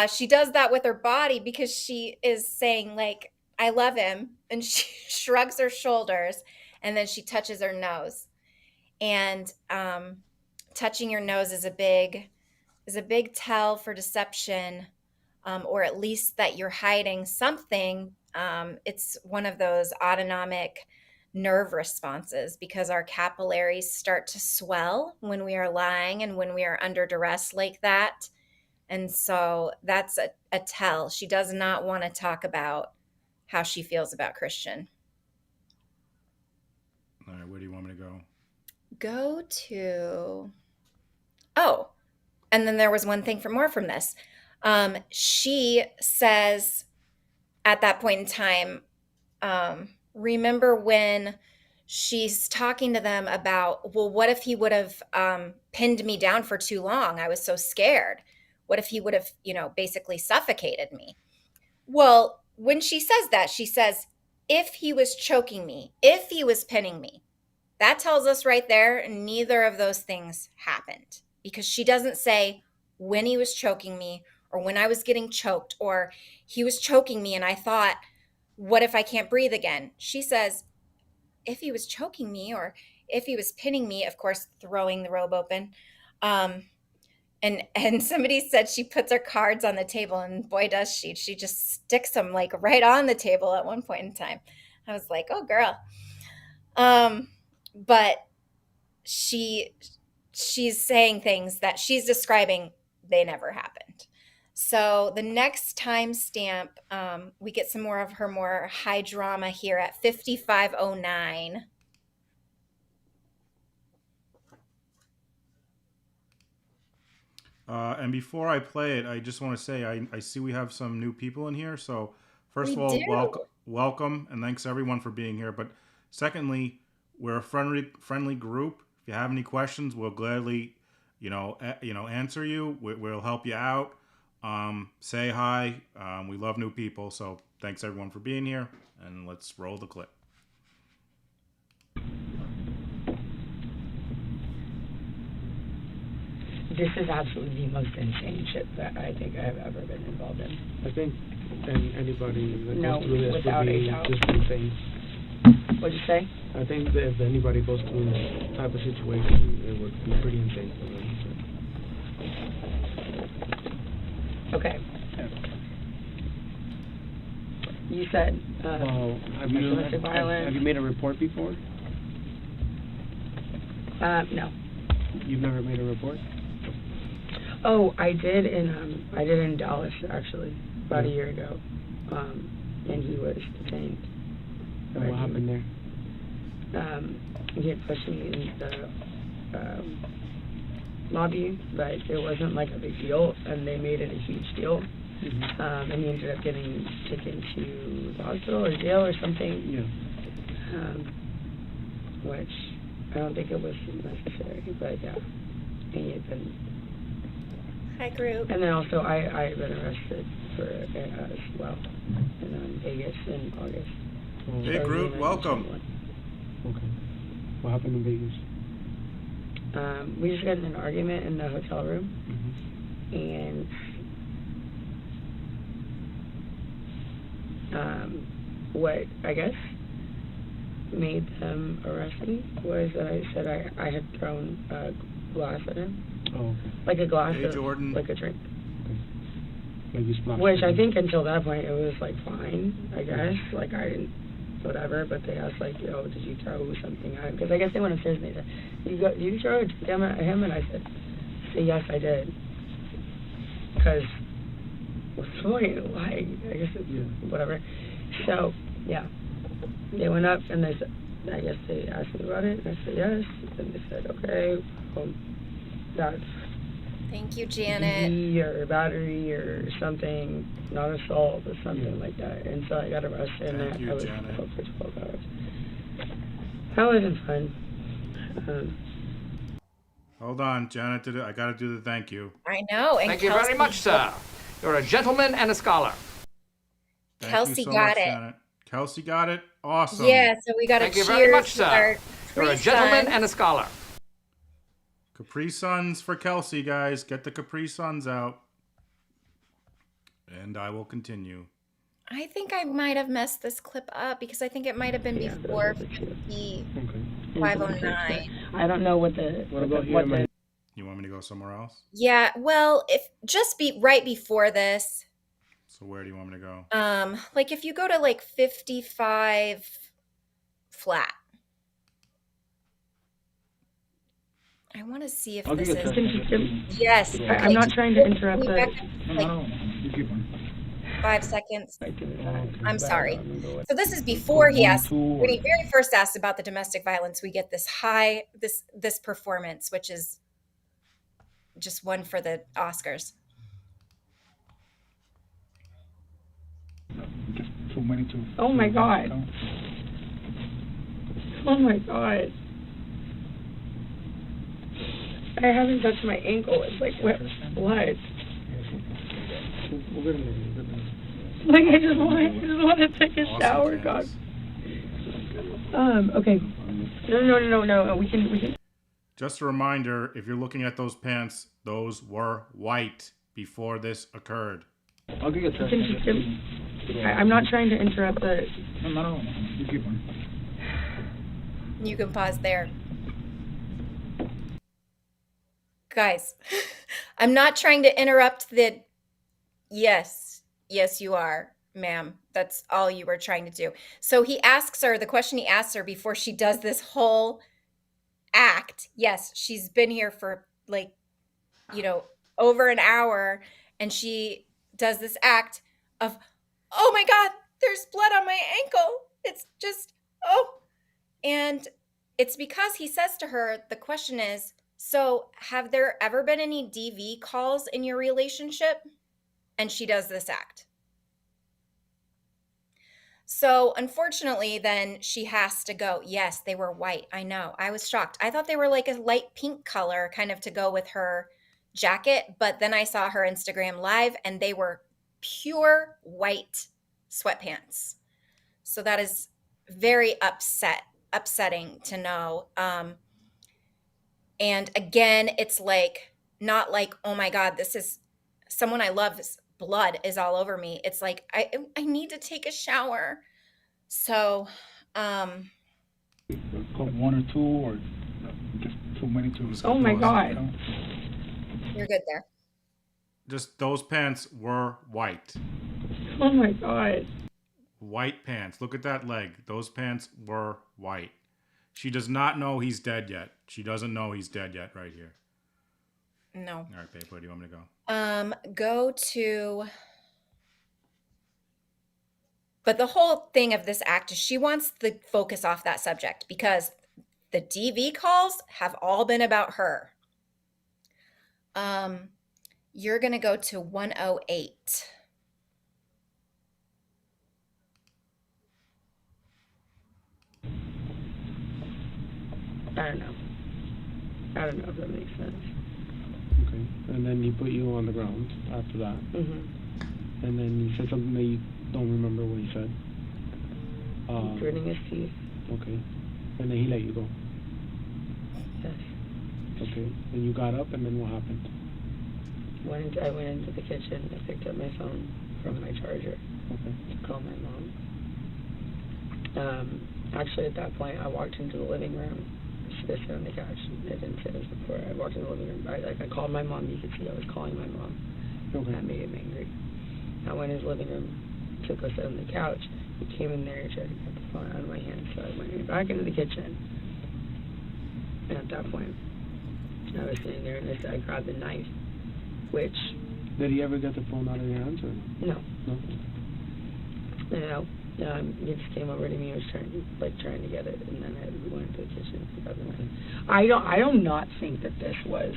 she does that with her body because she is saying, like, I love him, and she shrugs her shoulders, and then she touches her nose. And touching your nose is a big tell for deception, or at least that you're hiding something. It's one of those autonomic nerve responses, because our capillaries start to swell when we are lying and when we are under duress like that. And so that's a tell. She does not want to talk about how she feels about Christian. All right, where do you want me to go? Go to, oh, and then there was one thing more from this. She says at that point in time, remember when she's talking to them about, well, what if he would have pinned me down for too long? I was so scared. What if he would have, basically suffocated me? Well, when she says that, she says, if he was choking me, if he was pinning me, that tells us right there, neither of those things happened, because she doesn't say when he was choking me or when I was getting choked or he was choking me and I thought, what if I can't breathe again? She says, if he was choking me or if he was pinning me, of course, throwing the robe open. And somebody said she puts her cards on the table, and boy, does she. She just sticks them like right on the table at one point in time. I was like, oh, girl. But she's saying things that she's describing, they never happened. So the next timestamp, we get some more of her more high drama here at 55:09. And before I play it, I just want to say I see we have some new people in here. So first of all, welcome, and thanks everyone for being here. But secondly, we're a friendly group. If you have any questions, we'll gladly, answer you. We'll help you out. Say hi. We love new people. So thanks everyone for being here, and let's roll the clip. This is absolutely the most insane shit that I think I've ever been involved in. I think anybody that No, goes through this without would be a doubt. just insane. What'd you say? I think that if anybody goes through this type of situation, it would be pretty insane for them. Okay. You said Well, have domestic violence. you made a report before? No. You've never made a report? Oh, I did in Dallas actually about a year ago, and he was detained. And what happened there? He had pushed me in the lobby, but it wasn't like a big deal, and they made it a huge deal. Mm-hmm. And he ended up getting taken to the hospital or jail or something. Yeah. Which I don't think it was necessary, but yeah, he had been. Hi, group. And then also I had been arrested for as well in Vegas in August. Hey, Groot, welcome. Okay. What happened in Vegas? We just got in an argument in the hotel room, and what I guess made them arrest me was that I said I had thrown a glass at him. Oh, okay. Like a glass Hey, of, Jordan. like a drink. Okay. Like you splashed Which it. I think until that point it was like fine, I guess. Like I didn't, whatever. But they asked like, yo, did you throw something at him? Because I guess they went upstairs and they said, did you throw a drink at him? And I said, yes, I did. Because what's the point? Why? I guess it's whatever. So yeah, they went up and they said, I guess they asked me about it, and I said yes. And they said, okay, that's Thank you, Janet. DV or battery or something, not assault or something like that. And so I got arrested, and Thank you, I was Janet. held for 12 hours. That wasn't fun. Hold on, Janet. I got to do the thank you. I know. And Thank you very much, sir. You're a gentleman and a scholar. Thank Kelsey you so got much, it. Janet. Kelsey got it. Awesome. Yeah, so we got to Thank you cheers very much, to our sir. You're a Capri gentleman Sun. and a scholar. Capri Suns for Kelsey, guys. Get the Capri Suns out. And I will continue. I think I might have messed this clip up because I think it might have been before 509. I don't know what the You want me to go somewhere else? Yeah, well, if just be right before this, So where do you want me to go? like if you go to like 55 flat. I want to see if this is. Yes. I'm not trying to interrupt Can we the. back up, like, 5 seconds. I'm sorry. So this is before he asked, when he very first asked about the domestic violence, we get this this performance, which is just one for the Oscars. Oh my God. Oh my God. I haven't touched my ankle. It's like, what? Like, I just want to take a shower, God. Okay. No. We can. Just a reminder, if you're looking at those pants, those were white before this occurred. I'm not trying to interrupt the. No. You keep on. You can pause there. Guys, I'm not trying to interrupt the. Yes, you are, ma'am. That's all you were trying to do. So he asks her, the question he asks her before she does this whole act. Yes, she's been here for like, over an hour, and she does this act of, oh my God, there's blood on my ankle. It's just, and it's because he says to her, the question is, so have there ever been any DV calls in your relationship? And she does this act. So unfortunately, then she has to go, yes, they were white. I know. I was shocked. I thought they were like a light pink color kind of to go with her jacket. But then I saw her Instagram live and they were pure white sweatpants. So that is very upsetting to know. And again, it's like, not like, oh my God, this is someone I love, blood is all over me. It's like, I need to take a shower. So, One or two, or just too many to. Oh my God. You're good there. Just those pants were white. Oh my God. White pants. Look at that leg. Those pants were white. She does not know he's dead yet. She doesn't know he's dead yet right here. No. All right, babe, where do you want me to go? Go to... But the whole thing of this act is she wants the focus off that subject because the DV calls have all been about her. You're going to go to 108. I don't know. I don't know if that makes sense. Okay. And then he put you on the ground after that. Mm-hmm. And then he said something that you don't remember what he said. Gritting his teeth. Okay. And then he let you go. Yes. Okay. And you got up, and then what happened? I went into the kitchen. I picked up my phone from my charger. Okay. To call my mom. Actually, at that point, I walked into the living room. She was sitting on the couch. I didn't say this before. I walked in the living room. I called my mom. You could see I was calling my mom. Okay. That made him angry. I went in his living room, took us on the couch. He came in there and tried to get the phone out of my hand. So I went back into the kitchen. And at that point, I was sitting there and I grabbed the knife, which... Did he ever get the phone out of your hands or no? No. No. He just came over to me and was trying to get it, and then we went into the kitchen and got the knife. I do not think that this was...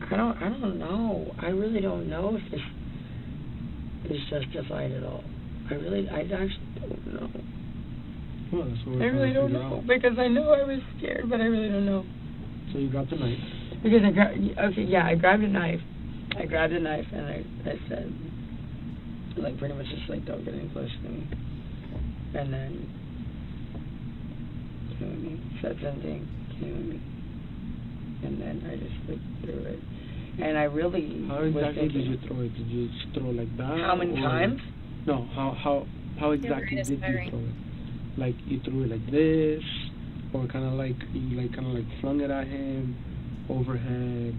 I don't know. I really don't know if this is justified at all. I actually don't know. Well, that's what I really don't know, because I know I was scared, but I really don't know. So you grabbed the knife? Because I grabbed a knife. I grabbed a knife, and I said, like, pretty much just, like, don't get any closer to me. And then, came with me, said something, came with me. And then I just, like, threw it. And I really How exactly did you throw it? Did you just throw it like that? How many times? No, how exactly did you throw it? Like, you threw it like this, or kind of like, you flung it at him, overhead,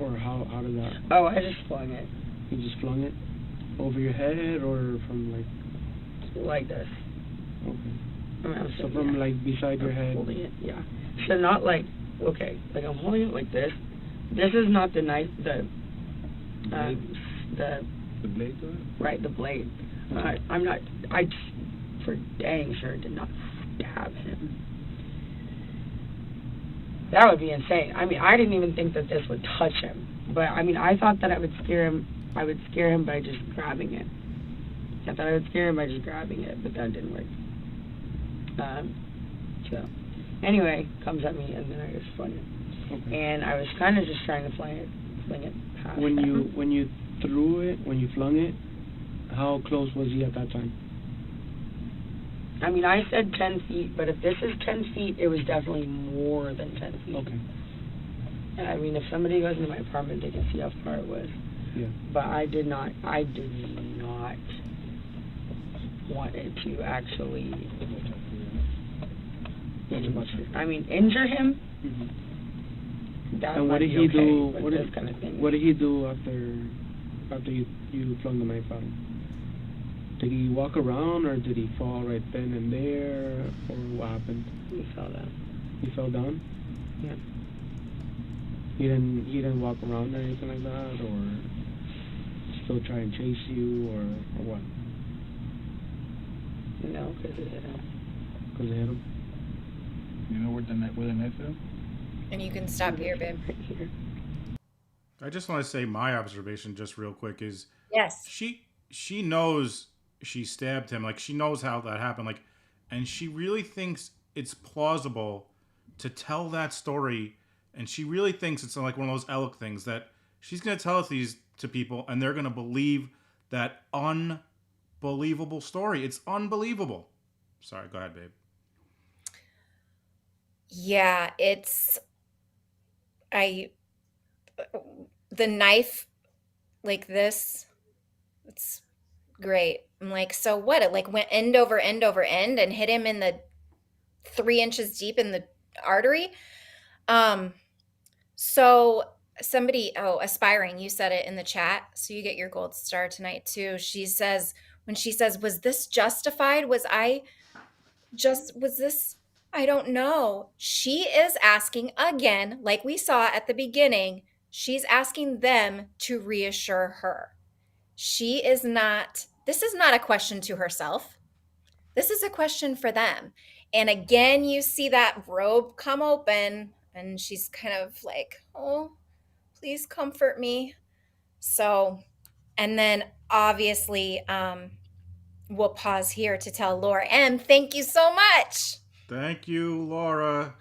or how did that? Oh, I just flung it. You just flung it? Over your head, or from like this. Okay. So from like beside your head? Holding it, yeah. So not like, okay, like I'm holding it like this. This is not the knife, the blade to it? Right, the blade. I for dang sure did not stab him. That would be insane. I mean, I didn't even think that this would touch him. But I mean, I thought that I would scare him by just grabbing it. I thought I would scare him by just grabbing it, but that didn't work. So, anyway, comes at me, and then I just flung it. Okay. And I was kind of just trying to fling it past. When you threw it, when you flung it, how close was he at that time? I mean, I said 10 feet, but if this is 10 feet, it was definitely more than 10 feet. Okay. I mean, if somebody goes into my apartment, they can see how far it was. Yeah. But I did not want it to actually injure him. Mm-hmm. That and what did he do? What did he do after you flung the knife at him? Did he walk around, or did he fall right then and there, or what happened? He fell down. He fell down? Yeah. He didn't walk around or anything like that, or still try and chase you, or what? No, because it hit him. Because it hit him? You know where the knife hit him? And you can stop here, babe. Right here. I just want to say my observation just real quick is yes, she knows she stabbed him, like she knows how that happened, like, and she really thinks it's plausible to tell that story, and she really thinks it's like one of those Alec things that she's going to tell these to people and they're going to believe that unbelievable story. It's unbelievable. Sorry, go ahead, babe. Yeah, the knife like this, it's great. I'm like, so what? It like went end over end over end and hit him in the 3 inches deep in the artery. So somebody, Aspiring, you said it in the chat, so you get your gold star tonight too. She says, was this justified? Was I was this, I don't know. She is asking again, like we saw at the beginning, she's asking them to reassure her. This is not a question to herself. This is a question for them. And again, you see that robe come open and she's kind of like, oh, please comfort me. So, and then obviously, we'll pause here to tell Laura M, thank you so much. Thank you, Laura.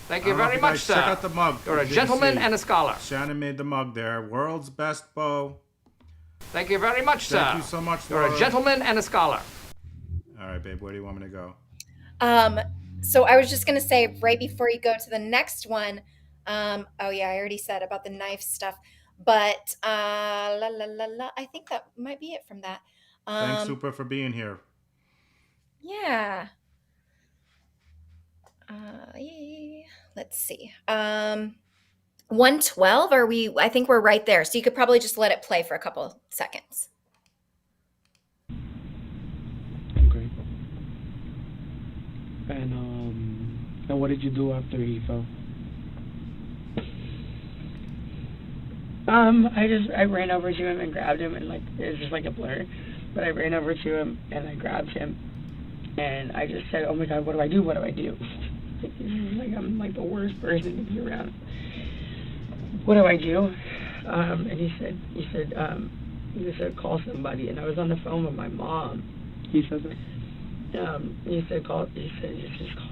Thank you very much, sir. Check out the mug. You're a gentleman and a scholar. Shannon made the mug there. World's best bow. Thank you very much, sir. Thank you so much, You're Laura. a gentleman and a scholar. All right, babe, where do you want me to go? So I was just going to say right before you go to the next one, oh yeah, I already said about the knife stuff, but I think that might be it from that. Thanks, Super, for being here. Yeah. Let's see. 112, I think we're right there. So you could probably just let it play for a couple seconds. Okay. And what did you do after he fell? I ran over to him and grabbed him, and like it was just like a blur, but I ran over to him and I grabbed him, and I just said, "Oh my God, what do I do? What do I do?" Like I'm like the worst person to be around. What do I do? And he said, call somebody, and I was on the phone with my mom. He said that. He said just call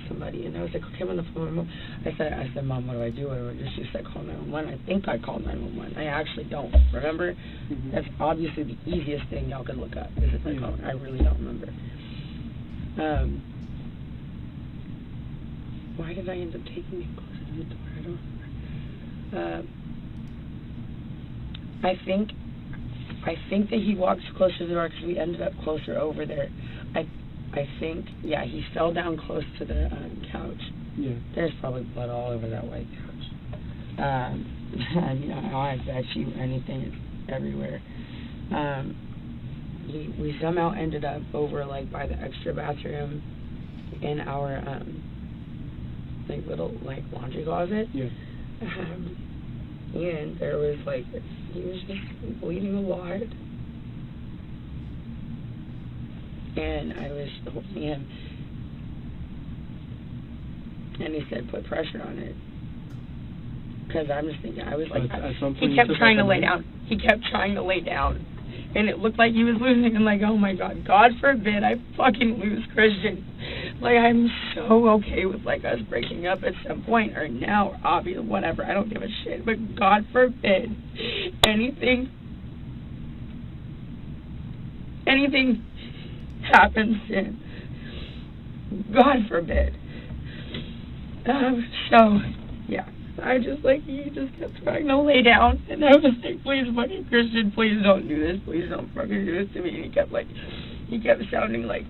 somebody, and I was like, okay, I'm on the phone with my mom. I said, Mom, what do I do? She said, call 911. I think I called 911. I actually don't remember. Mm-hmm. That's obviously the easiest thing y'all can look up. Is if I called. I really don't remember. Why did I end up taking him closer to the door? I don't remember. I think that he walked closer to the door because we ended up closer over there. I think, yeah, he fell down close to the couch. Yeah. There's probably blood all over that white couch. I bet you anything is everywhere. We somehow ended up over like by the extra bathroom in our like little like laundry closet. Yeah. And there was like he was just bleeding a lot. And I was holding him, and he said, put pressure on it. Because I'm just thinking, I was like, he kept trying to lay down. He kept trying to lay down. And it looked like he was losing. I'm like, oh my God, God forbid I fucking lose Christian. Like, I'm so okay with like us breaking up at some point, or now, or obviously, whatever. I don't give a shit. But God forbid anything happens in. God forbid. So, yeah. I just, like, he just kept trying to lay down. And I was like, please, fucking Christian, please don't do this. Please don't fucking do this to me. And he kept sounding like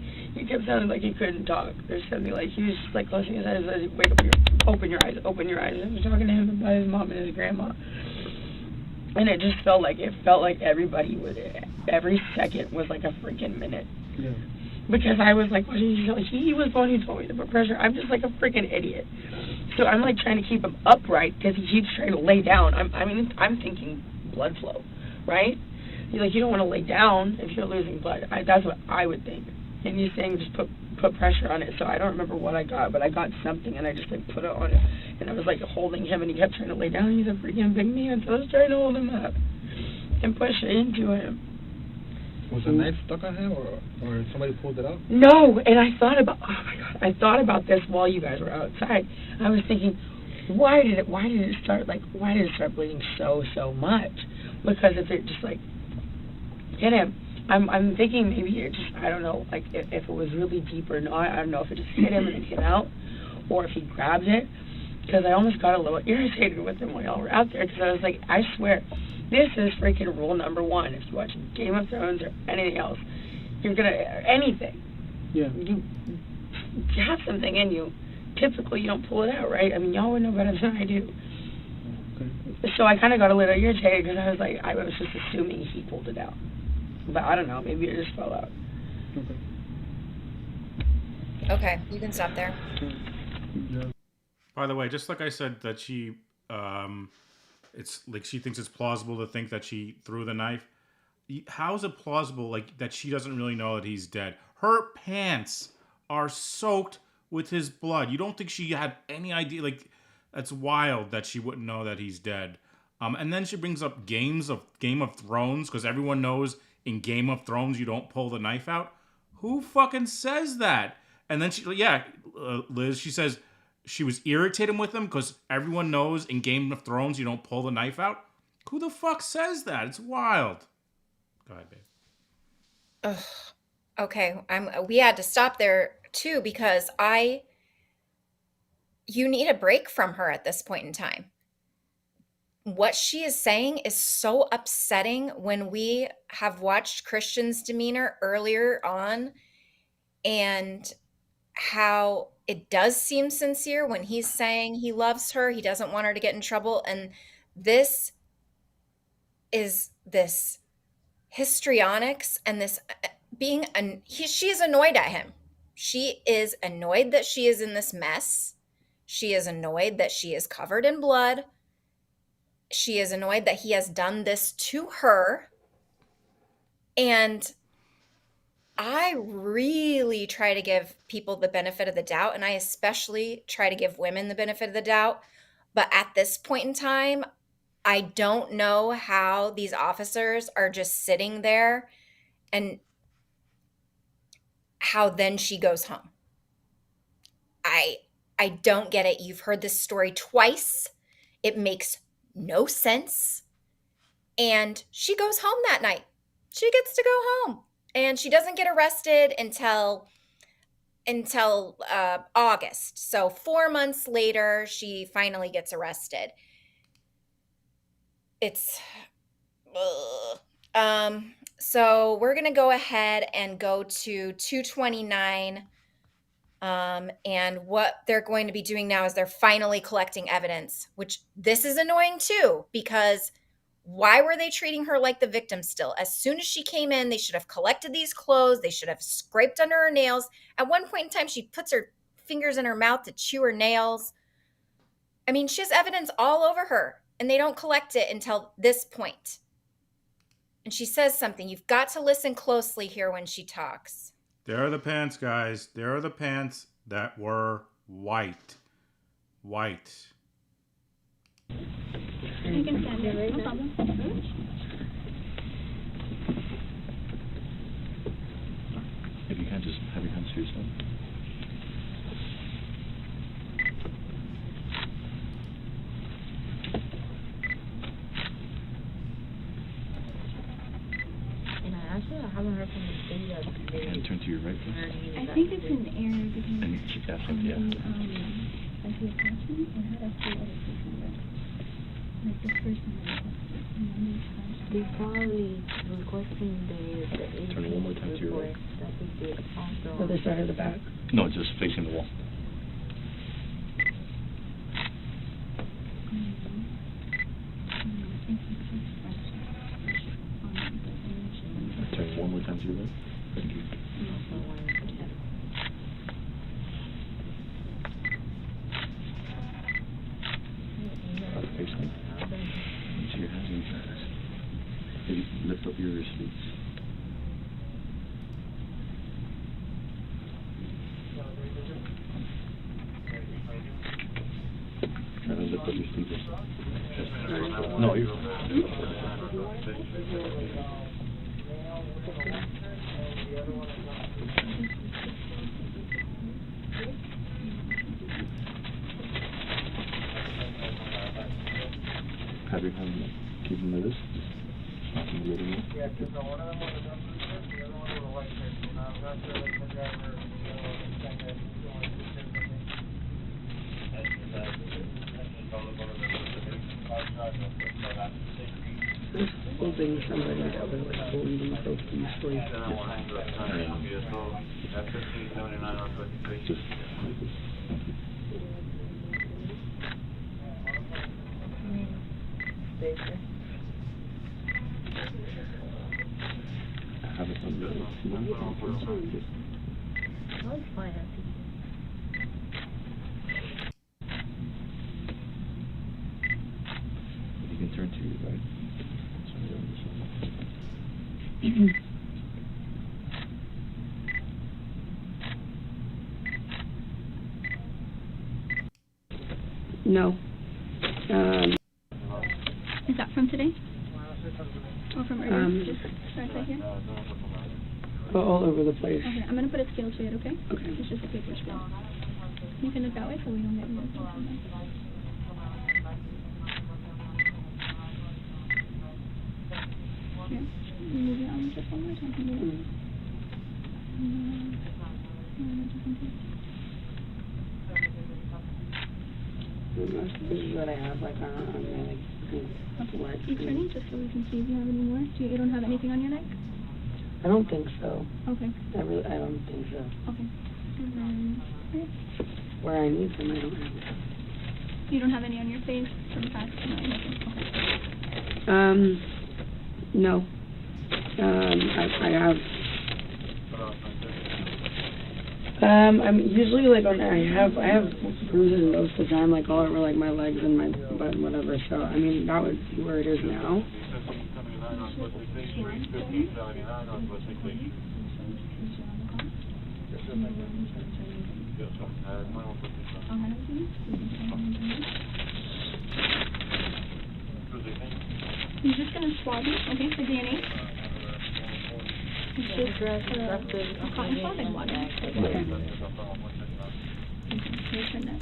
he couldn't talk. Or something like, he was just, like, closing his eyes. Like, wake up, open your eyes. I was talking to him about his mom and his grandma. And it just felt like everybody was, every second was like a freaking minute. Yeah. Because I was like, what did he tell? He was the one who told me to put pressure. I'm just like a freaking idiot. So I'm like trying to keep him upright because he keeps trying to lay down. I'm thinking blood flow, right? He's like, you don't want to lay down if you're losing blood. That's what I would think. And he's saying just put pressure on it. So I don't remember what I got, but I got something and I just like put it on it. And I was like holding him and he kept trying to lay down. He's a freaking big man, so I was trying to hold him up and push it into him. Was the knife stuck on him, or somebody pulled it out? No, and I thought about this while you guys were outside. I was thinking, why did it start bleeding so much? Because if it just like hit him, I'm thinking maybe it just, I don't know, like if it was really deep or not. I don't know if it just hit him and it came out, or if he grabbed it. Because I almost got a little irritated with him while y'all were out there. Because I was like, I swear, this is freaking rule number 1. If you watch Game of Thrones or anything else, you're gonna anything. Yeah. You have something in you. Typically, you don't pull it out, right? I mean, y'all would know better than I do. Okay. So I kind of got a little irritated because I was like, I was just assuming he pulled it out, but I don't know. Maybe it just fell out. Okay. Okay, you can stop there. By the way, just like I said, that she, it's like she thinks it's plausible to think that she threw the knife. How is it plausible, like, that she doesn't really know that he's dead? Her pants are soaked with his blood. You don't think she had any idea? Like, that's wild that she wouldn't know that he's dead. And then she brings up Game of Thrones, because everyone knows in Game of Thrones you don't pull the knife out. Who fucking says that? And then Liz, she says she was irritated with him because everyone knows in Game of Thrones you don't pull the knife out. Who the fuck says that? It's wild. Go ahead, babe. Ugh. Okay, we had to stop there too because you need a break from her at this point in time. What she is saying is so upsetting when we have watched Christian's demeanor earlier on and how it does seem sincere when he's saying he loves her, he doesn't want her to get in trouble. And this is this histrionics and this she is annoyed at him. She is annoyed that she is in this mess. She is annoyed that she is covered in blood. She is annoyed that he has done this to her. And I really try to give people the benefit of the doubt, and I especially try to give women the benefit of the doubt. But at this point in time, I don't know how these officers are just sitting there and how then she goes home. I don't get it. You've heard this story twice. It makes no sense. And she goes home that night. She gets to go home. And she doesn't get arrested until August. So 4 months later, she finally gets arrested. It's so we're gonna go ahead and go to 229. And what they're going to be doing now is they're finally collecting evidence, which this is annoying too, because why were they treating her like the victim still? As soon as she came in, they should have collected these clothes. They should have scraped under her nails. At one point in time, she puts her fingers in her mouth to chew her nails. I mean, she has evidence all over her, and they don't collect it until this point. And she says something. You've got to listen closely here when she talks. There are the pants, guys. There are the pants that were white. White. You can stand there, right? No problem. If you can, just have your hands to yourself. Actually, I haven't heard from the city that they... And turn to your right, please. I think it's an error because... And keep that front, yeah. As the attachment, it had a few other people there. Like the first one. They probably requesting the turn it one more time to your right. That we did also. Other side of the back? No, just facing the wall. Turn one more time to your right. Thank you. Face me. See your hands inside. Maybe lift up your sleeves. Try to lift up your sleeves. No, you're have your hand up. Keep them like this. Not in the other one. Yeah, because one of them was a number, the other one was a white shirt. I'm not sure if the driver There's holding somebody that was like holding themselves to the story. Just like this. I have it on the No, it's fine. You can turn to your right. No. Is that from today? Or from earlier? Just start right here? All over the place. Okay, I'm going to put a scale to it, okay? Okay. It's just a paper scale. You can look that way so we don't get more. Here, move your arm just one more time. This is what I have, like, on my, like, what? Keep turning just so we can see if you have any more. You don't have anything on your neck? I don't think so. Okay. I don't think so. Okay. And then, here. Where I need them, I don't have them. You don't have any on your face from past? No, anything. Okay. No. I have. I'm usually like I have bruises most of the time, like all over like my legs and my butt and whatever. So I mean that would be where it is now. You're just gonna swab it, okay, for DNA. It's just cotton swab and water. Okay. Here's your neck.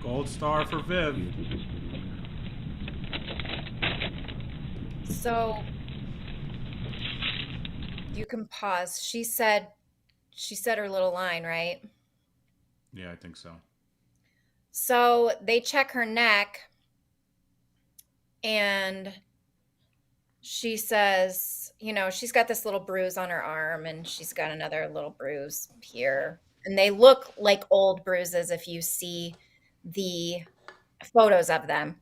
Gold star for Viv. So you can pause. She said her little line, right? Yeah, I think so. So they check her neck and she says, you know, she's got this little bruise on her arm and she's got another little bruise here. And they look like old bruises if you see the photos of them.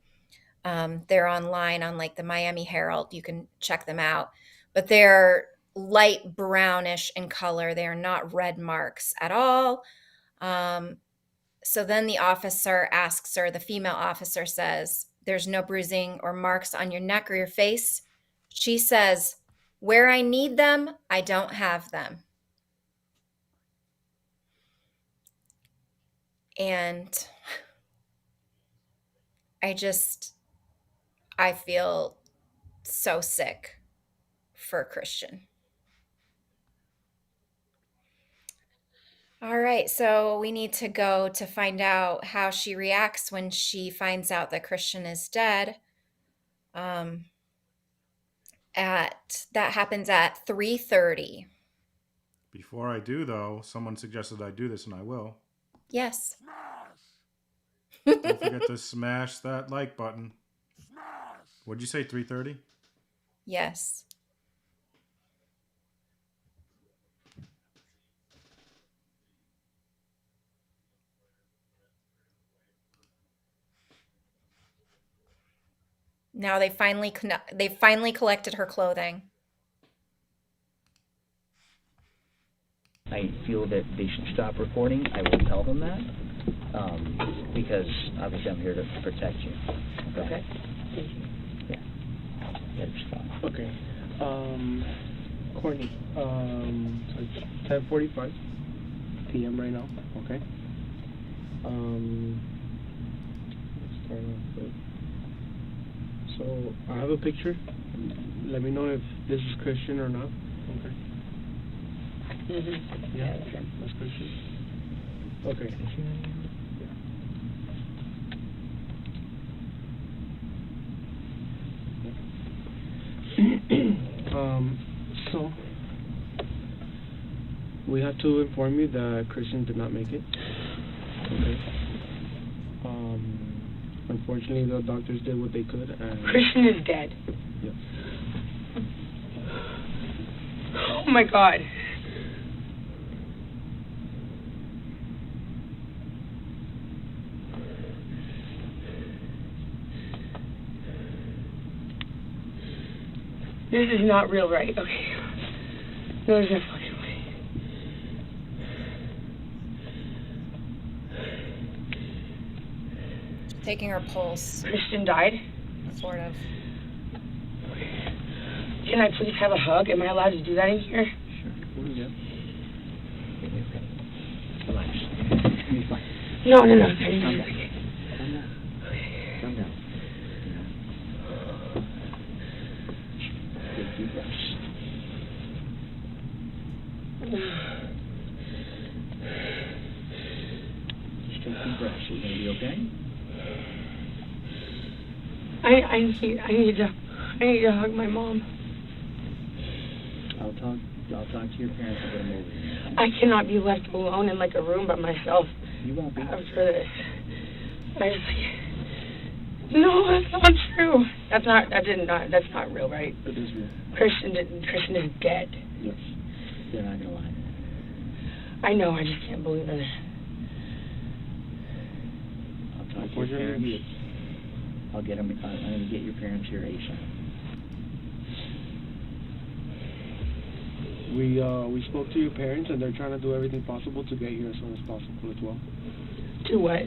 They're online on like the Miami Herald. You can check them out. But they're light brownish in color. They are not red marks at all. So then the officer asks her, the female officer says, there's no bruising or marks on your neck or your face. She says, where I need them, I don't have them. And I feel so sick for Christian. All right, so we need to go to find out how she reacts when she finds out that Christian is dead. That happens at 3:30. Before I do, though, someone suggested I do this, and I will. Yes. Don't forget to smash that like button. What'd you say, 3:30? Yes. Now they finally collected her clothing. I feel that they should stop recording. I will tell them that because obviously I'm here to protect you. Okay? Yeah. That's fine. Okay. Courtney. So it's 10:45 p.m. right now. Okay. Let's start off with. So I have a picture. Let me know if this is Christian or not. Okay. Yeah, that's Christian. Okay. So we have to inform you that Christian did not make it. Okay. Unfortunately, the doctors did what they could. And Christian is dead. Yep. Oh my God. This is not real, right? Okay. There's no fucking way. Taking her pulse. Kristen died? Sort of. Can I please have a hug? Am I allowed to do that in here? Sure. What is it? Okay. Relax. It's gonna be fine. No. Calm down. Calm down. Calm down. Take deep breaths. Just take deep breaths. You're gonna be okay? I need to hug my mom. I'll talk to your parents and get them over here. I cannot be left alone in like a room by myself. You won't be. After this. I was like, no, that's not true. That's not real, right? It is real. Christian is dead. Yes. They're not gonna lie. I know, I just can't believe it. I'll talk to your parents. I'll get them. I'm gonna get your parents here ASAP. We spoke to your parents, and they're trying to do everything possible to get here as soon as possible as well. To what?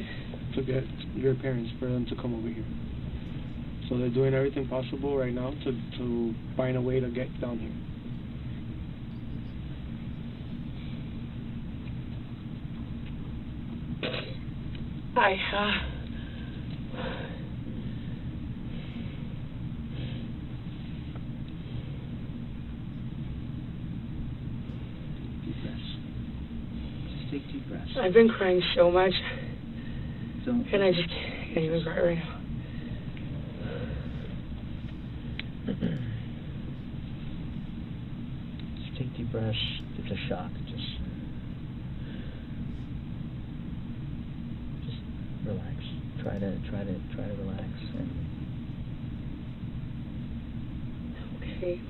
To get your parents, for them to come over here. So they're doing everything possible right now to find a way to get down here. Deep breaths. Just take deep breaths. I've been crying so much. Don't. And I just can't even cry right now. Just take deep breaths. It's a shock. Just relax. Try to relax. And okay.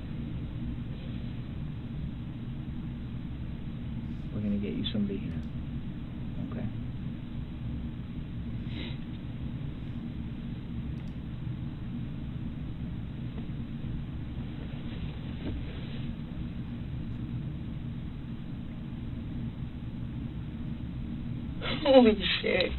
We're gonna get you somebody here. Okay. Holy shit.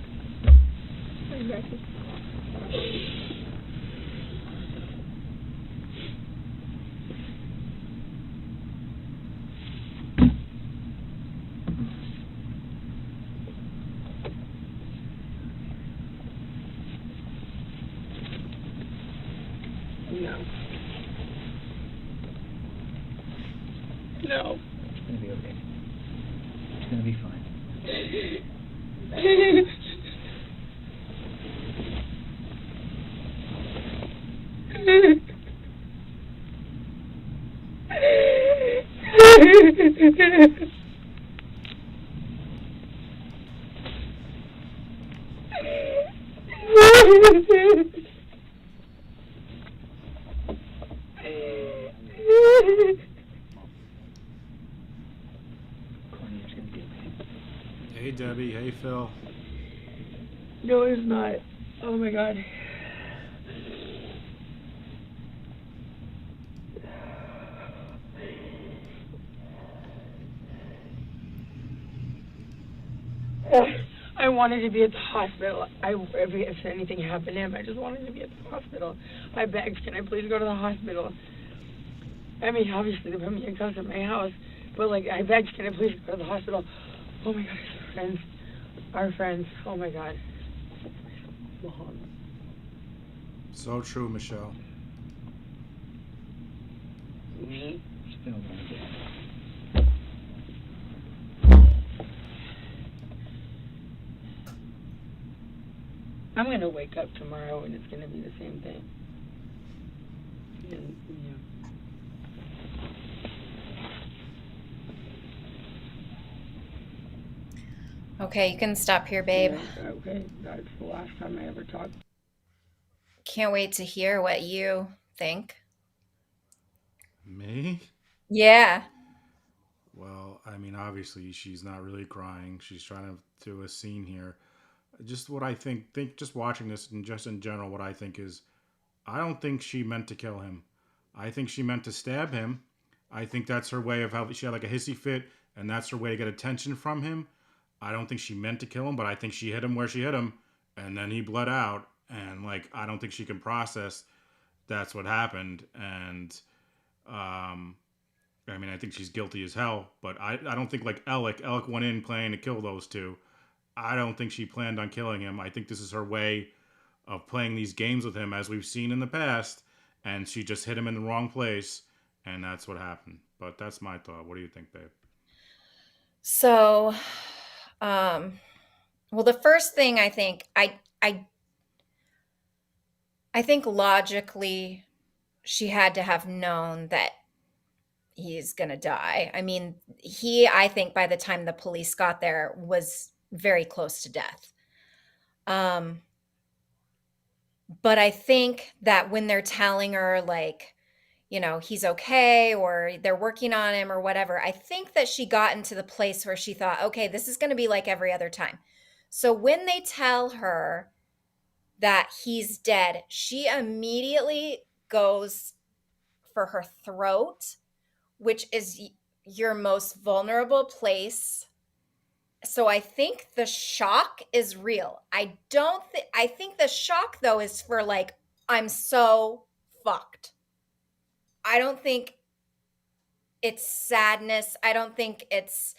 No. It's gonna be okay. It's gonna be fine. Courtney, it's gonna be okay. Hey, Debbie. Hey, Phil. No, it's not. Oh my god. I wanted to be at the hospital. If anything happened to him, I just wanted to be at the hospital. I begged, can I please go to the hospital? I mean, obviously, they put me in cuffs at my house, but, like, I begged, can I please go to the hospital? Oh, my God, our friends, oh, my God. Mom. So true, Michelle. Me? It's been a long day. I'm going to wake up tomorrow, and it's going to be the same thing. And, yeah. Okay, you can stop here, babe. Yeah, okay, that's the last time I ever talked. Can't wait to hear what you think. Me? Yeah. Well, I mean, obviously, she's not really crying. She's trying to do a scene here. Just what I think just watching this and just in general, what I think is, I don't think she meant to kill him. I think she meant to stab him. I think that's her way of how she had like a hissy fit, and that's her way to get attention from him. I don't think she meant to kill him, but I think she hit him where she hit him, and then he bled out. And like, I don't think she can process that's what happened. And I mean, I think she's guilty as hell, but I don't think like Alec went in planning to kill those two. I don't think she planned on killing him. I think this is her way of playing these games with him, as we've seen in the past, and she just hit him in the wrong place, and that's what happened. But that's my thought. What do you think, babe? So, well, the first thing I think, I think logically she had to have known that he's going to die. I mean, I think by the time the police got there, was very close to death. But I think that when they're telling her, like, you know, he's okay, or they're working on him or whatever, I think that she got into the place where she thought, okay, this is going to be like every other time. So when they tell her that he's dead, she immediately goes for her throat, which is your most vulnerable place. So I think the shock is real. I think the shock though is for like, I'm so fucked. I don't think it's sadness. I think it's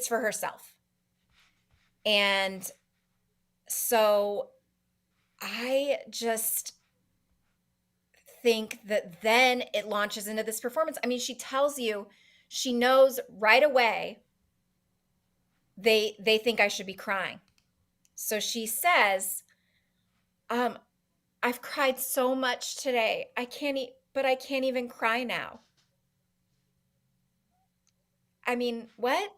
for herself. And so I just think that then it launches into this performance. I mean, she tells you, she knows right away they think I should be crying. So she says, I've cried so much today. I can't even cry now. I mean, what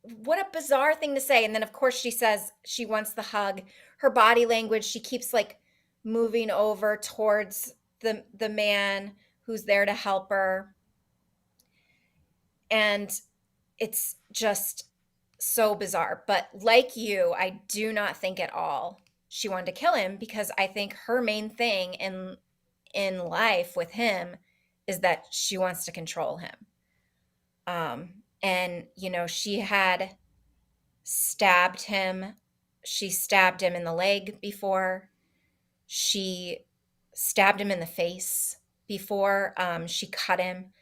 a bizarre thing to say. And then of course she says she wants the hug. Her body language, she keeps like moving over towards the man who's there to help her. And it's just so bizarre. But like you, I do not think at all she wanted to kill him, because I think her main thing in life with him is that she wants to control him. And you know, she had stabbed him. She stabbed him in the leg before. She stabbed him in the face before. She cut him.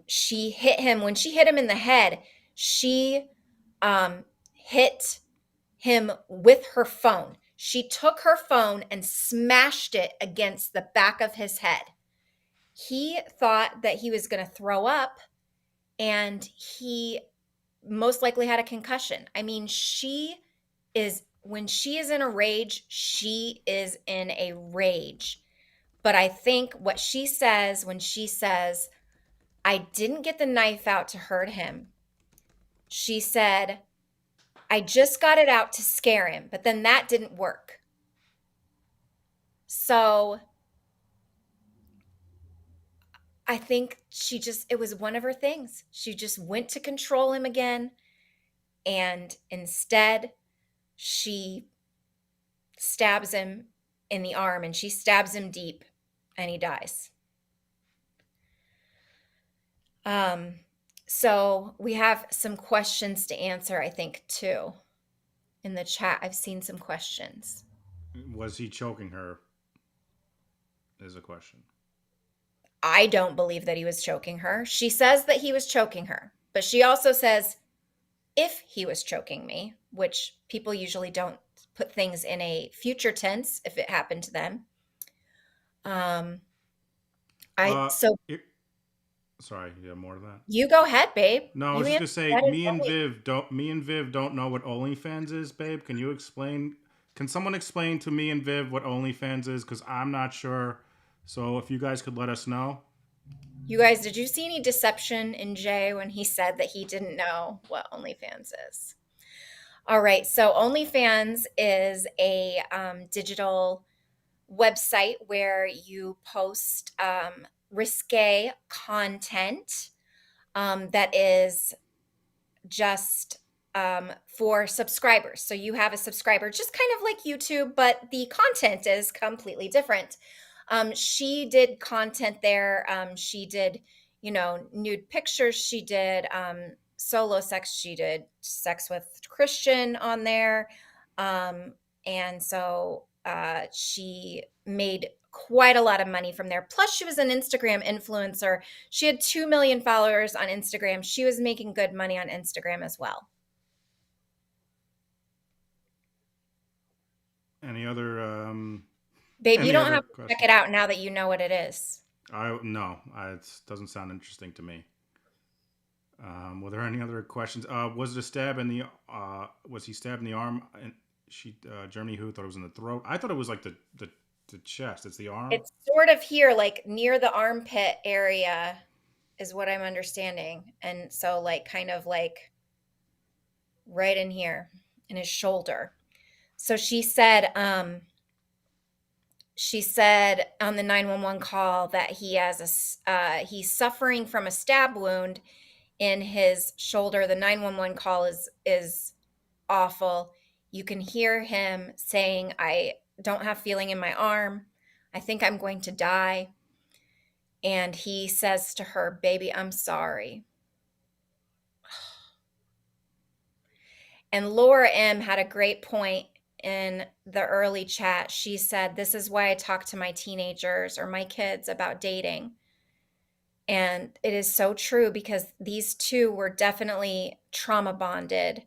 She hit him. When she hit him in the head, she hit him with her phone. She took her phone and smashed it against the back of his head. He thought that he was going to throw up, and he most likely had a concussion. I mean, when she is in a rage, she is in a rage. But I think what she says when she says, I didn't get the knife out to hurt him, she said, I just got it out to scare him, but then that didn't work. So I think it was one of her things. She just went to control him again. And instead, she stabs him in the arm, and she stabs him deep, and he dies. So we have some questions to answer, I think, too. In the chat, I've seen some questions. Was he choking her? Is a question. I don't believe that he was choking her. She says that he was choking her, but she also says, if he was choking me, which people usually don't put things in a future tense if it happened to them. Sorry, you have more of that? You go ahead, babe. No, I was just gonna say, me and Viv don't know what OnlyFans is, babe. Can you explain? Can someone explain to me and Viv what OnlyFans is? Because I'm not sure. So if you guys could let us know. You guys, did you see any deception in Jay when he said that he didn't know what OnlyFans is? All right, so OnlyFans is a digital website where you post risque content that is just for subscribers. So you have a subscriber, just kind of like YouTube, but the content is completely different. She did content there. She did, nude pictures. She did solo sex. She did sex with Christian on there. And so she made quite a lot of money from there. Plus, she was an Instagram influencer. She had 2 million followers on Instagram. She was making good money on Instagram as well. Any other? Babe, you don't have to check it out now that you know what it is. No, it doesn't sound interesting to me. Were there any other questions? Was it a stab in the? Was he stabbed in the arm? And Germany who thought it was in the throat. I thought it was like the chest. It's the arm. It's sort of here, like near the armpit area, is what I'm understanding, and so like kind of like right in here in his shoulder. So she said on the 911 call that he has he's suffering from a stab wound in his shoulder. The 911 call is awful. You can hear him saying, "I don't have feeling in my arm. I think I'm going to die." And he says to her, "Baby, I'm sorry." And Laura M had a great point in the early chat. She said, "This is why I talk to my teenagers or my kids about dating." And it is so true, because these two were definitely trauma bonded.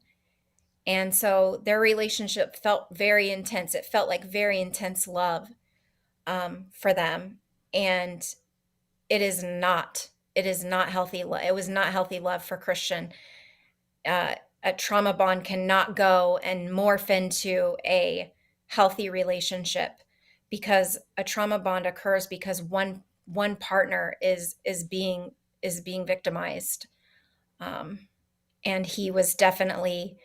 And so their relationship felt very intense. It felt like very intense love for them. And it is not healthy. It was not healthy love for Christian. A trauma bond cannot go and morph into a healthy relationship, because a trauma bond occurs because one partner is being victimized. And he was definitely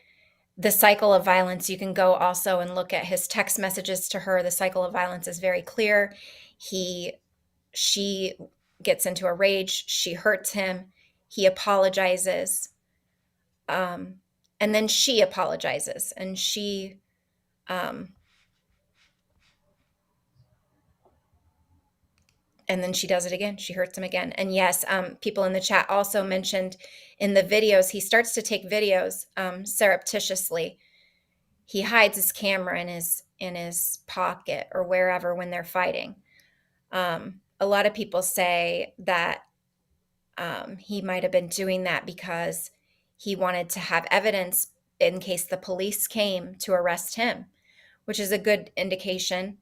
the cycle of violence. You can go also and look at his text messages to her. The cycle of violence is very clear. She gets into a rage. She hurts him. He apologizes. And then she apologizes, and and then she does it again. She hurts him again. And yes, people in the chat also mentioned in the videos, he starts to take videos surreptitiously. He hides his camera in his pocket or wherever when they're fighting. A lot of people say that he might have been doing that because he wanted to have evidence in case the police came to arrest him, which is a good indication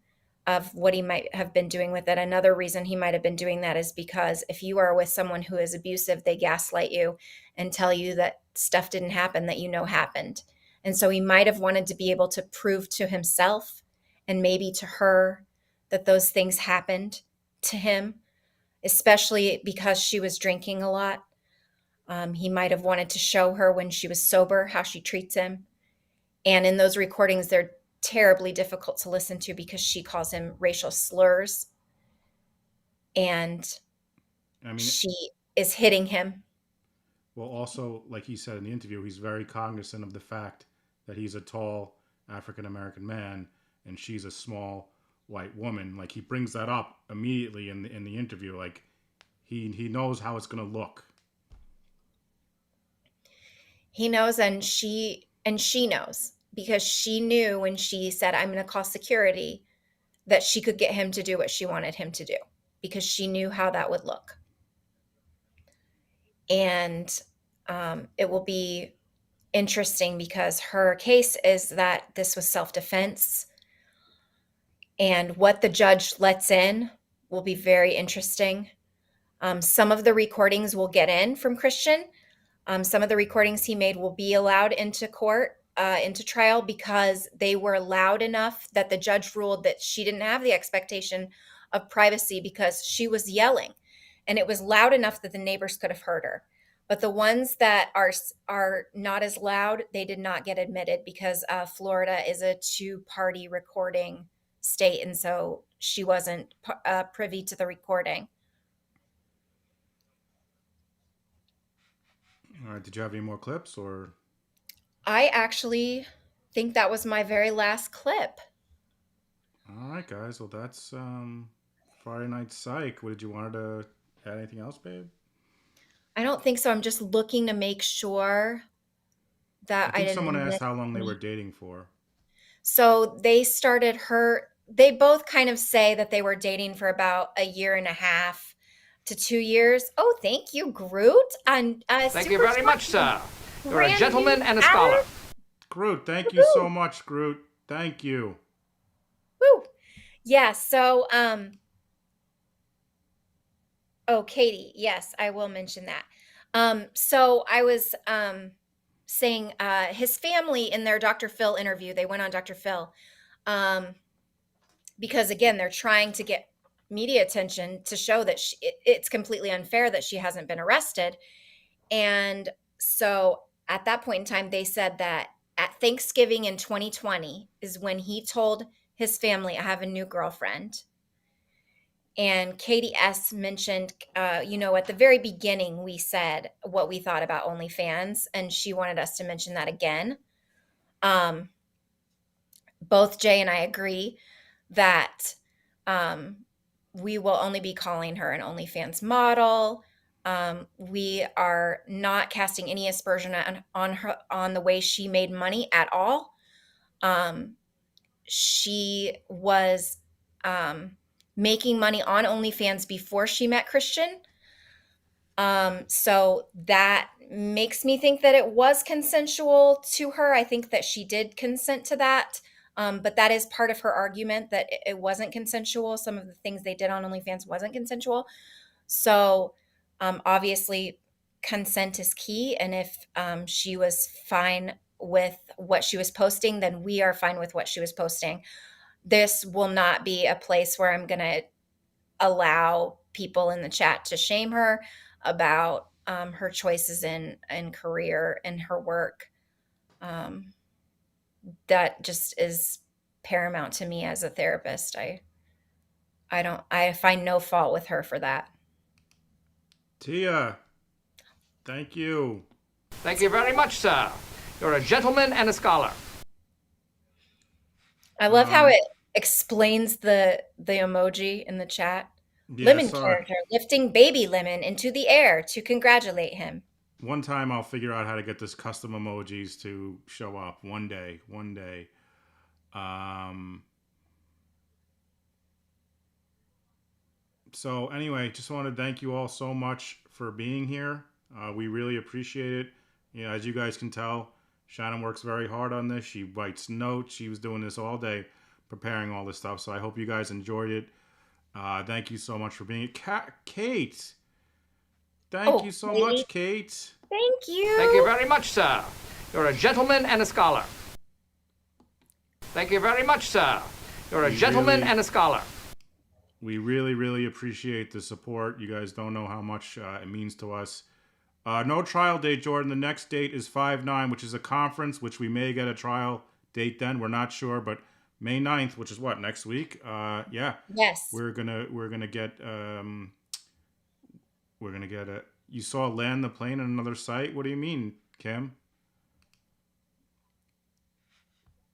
of what he might have been doing with it. Another reason he might have been doing that is because if you are with someone who is abusive, they gaslight you and tell you that stuff didn't happen that happened. And so he might have wanted to be able to prove to himself and maybe to her that those things happened to him, especially because she was drinking a lot. He might have wanted to show her when she was sober how she treats him. And in those recordings, they're terribly difficult to listen to because she calls him racial slurs. And she is hitting him. Well, also, like he said in the interview, he's very cognizant of the fact that he's a tall African-American man and she's a small white woman. Like, he brings that up immediately in the interview. Like, he knows how it's going to look. He knows, and she knows, because she knew when she said, "I'm going to call security," that she could get him to do what she wanted him to do, because she knew how that would look. And it will be interesting because her case is that this was self-defense, and what the judge lets in will be very interesting. Some of the recordings will get in from Christian. Some of the recordings he made will be allowed into court, into trial, because they were loud enough that the judge ruled that she didn't have the expectation of privacy because she was yelling, and it was loud enough that the neighbors could have heard her. But the ones that are not as loud, they did not get admitted because Florida is a two-party recording state, and so she wasn't privy to the recording. All right. Did you have any more clips, or? I actually think that was my very last clip. All right, guys. Well, that's Friday Night Psych. What did you want to add? Anything else, babe? I don't think so. I'm just looking to make sure that I think someone didn't asked miss how long they any. were dating for. So they started her. They both kind of say that they were dating for about a year and a half to 2 years. Oh, thank you, Groot. And Thank you very much, sir. You're a gentleman and a scholar. Groot, thank you so much, Groot. Thank you. Woo. Yeah. So, oh, Katie. Yes, I will mention that. So I was saying his family in their Dr. Phil interview. They went on Dr. Phil. Because again, they're trying to get media attention to show that it's completely unfair that she hasn't been arrested. And so at that point in time, they said that at Thanksgiving in 2020 is when he told his family, I have a new girlfriend. And Katie S. mentioned, at the very beginning, we said what we thought about OnlyFans, and she wanted us to mention that again. Both Jay and I agree that we will only be calling her an OnlyFans model. We are not casting any aspersion on her on the way she made money at all. She was making money on OnlyFans before she met Christian. So that makes me think that it was consensual to her. I think that she did consent to that. But that is part of her argument that it wasn't consensual. Some of the things they did on OnlyFans wasn't consensual. So obviously consent is key. And if she was fine with what she was posting, then we are fine with what she was posting. This will not be a place where I'm going to allow people in the chat to shame her about her choices in career and her work. That just is paramount to me as a therapist. I find no fault with her for that. Tia, thank you. Thank you very much, sir. You're a gentleman and a scholar. I love how it explains the emoji in the chat. Yeah, Lemon sorry. character lifting baby lemon into the air to congratulate him. One time I'll figure out how to get this custom emojis to show up. One day. So anyway, just want to thank you all so much for being here. We really appreciate it. As you guys can tell, Shannon works very hard on this. She writes notes. She was doing this all day, preparing all this stuff. So I hope you guys enjoyed it. Thank you so much for being here. Kate! Thank you so much, Kate. Thank you. Thank you very much, sir. You're a gentleman and a scholar. Thank you very much, sir. You're a gentleman and a scholar. We really, really appreciate the support. You guys don't know how much it means to us. No trial date, Jordan. The next date is 5/9, which is a conference, which we may get a trial date then. We're not sure, but May 9th, which is what, next week? Yeah. Yes. We're gonna get a. You saw land the plane on another site. What do you mean, Kim?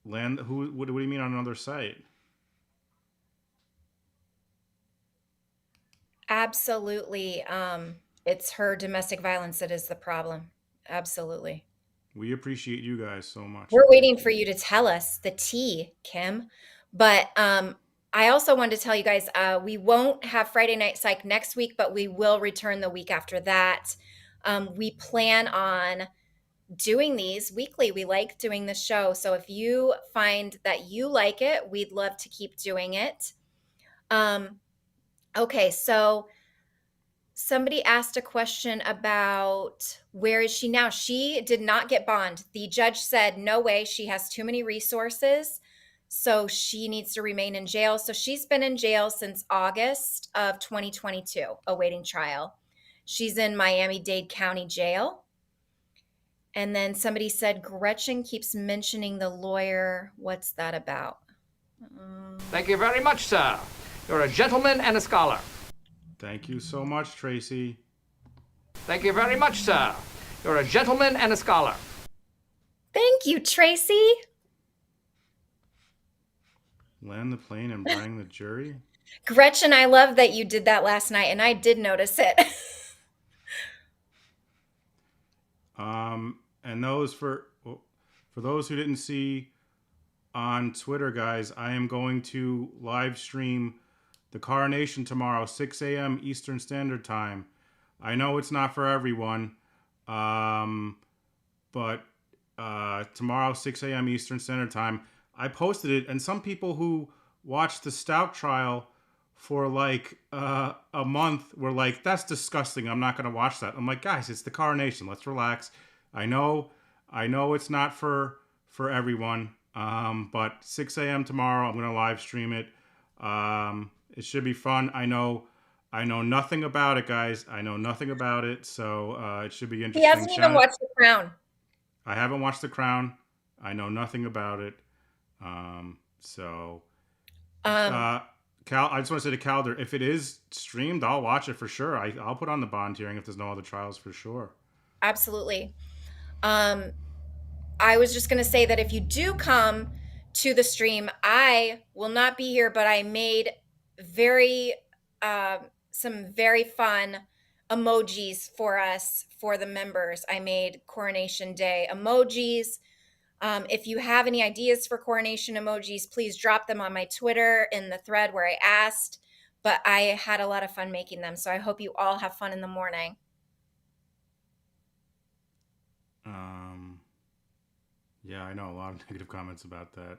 Land who? What do you mean on another site? Absolutely. It's her domestic violence that is the problem. Absolutely. We appreciate you guys so much. We're waiting for you to tell us the tea, Kim. But I also wanted to tell you guys, we won't have Friday Night Psych next week, but we will return the week after that. We plan on doing these weekly. We like doing the show. So if you find that you like it, we'd love to keep doing it. Okay, so somebody asked a question about where is she now? She did not get bond. The judge said, no way, she has too many resources, so she needs to remain in jail. So she's been in jail since August of 2022, awaiting trial. She's in Miami-Dade County Jail. And then somebody said, Gretchen keeps mentioning the lawyer. What's that about? Thank you very much, sir. You're a gentleman and a scholar. Thank you so much, Tracy. Thank you very much, sir. You're a gentleman and a scholar. Thank you, Tracy. Land the plane and bring the jury. Gretchen, I love that you did that last night, and I did notice it. And those for those who didn't see on Twitter, guys, I am going to live stream the coronation tomorrow, 6 a.m. Eastern Standard Time. I know it's not for everyone, but tomorrow, 6 a.m. Eastern Standard Time. I posted it, and some people who watched the Stout trial for like a month were like, that's disgusting. I'm not going to watch that. I'm like, guys, it's the coronation. Let's relax. I know it's not for everyone, but 6 a.m. tomorrow, I'm going to live stream it. It should be fun. I know nothing about it, guys. I know nothing about it, so it should be interesting. He hasn't even watched The Crown. I haven't watched The Crown. I know nothing about it. Cal, I just want to say to Calder, if it is streamed, I'll watch it for sure. I'll put on the bond hearing if there's no other trials for sure. Absolutely. I was just going to say that if you do come to the stream, I will not be here, but I made some very fun emojis for us, for the members. I made Coronation Day emojis. If you have any ideas for coronation emojis, please drop them on my Twitter in the thread where I asked. But I had a lot of fun making them, so I hope you all have fun in the morning. Yeah, I know a lot of negative comments about that.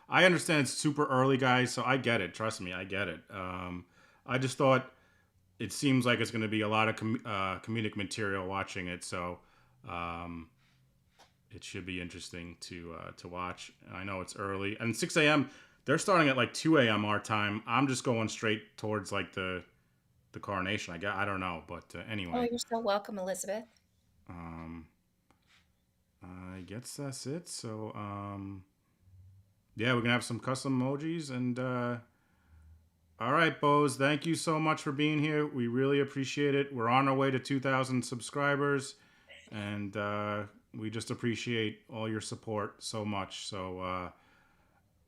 I understand it's super early, guys, so I get it. Trust me, I get it. I just thought it seems like it's going to be a lot of comedic material watching it, so it should be interesting to watch. I know it's early, and 6 a.m. They're starting at like 2 a.m. our time. I'm just going straight towards like the coronation. I don't know, but anyway. Oh, you're so welcome, Elizabeth. I guess that's it. So, yeah, we're gonna have some custom emojis, and all right, Bose, thank you so much for being here. We really appreciate it. We're on our way to 2,000 subscribers, and we just appreciate all your support so much. So,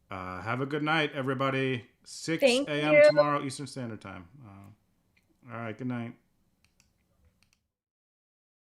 have a good night, everybody. 6 a.m. tomorrow, Eastern Standard Time. All right, good night.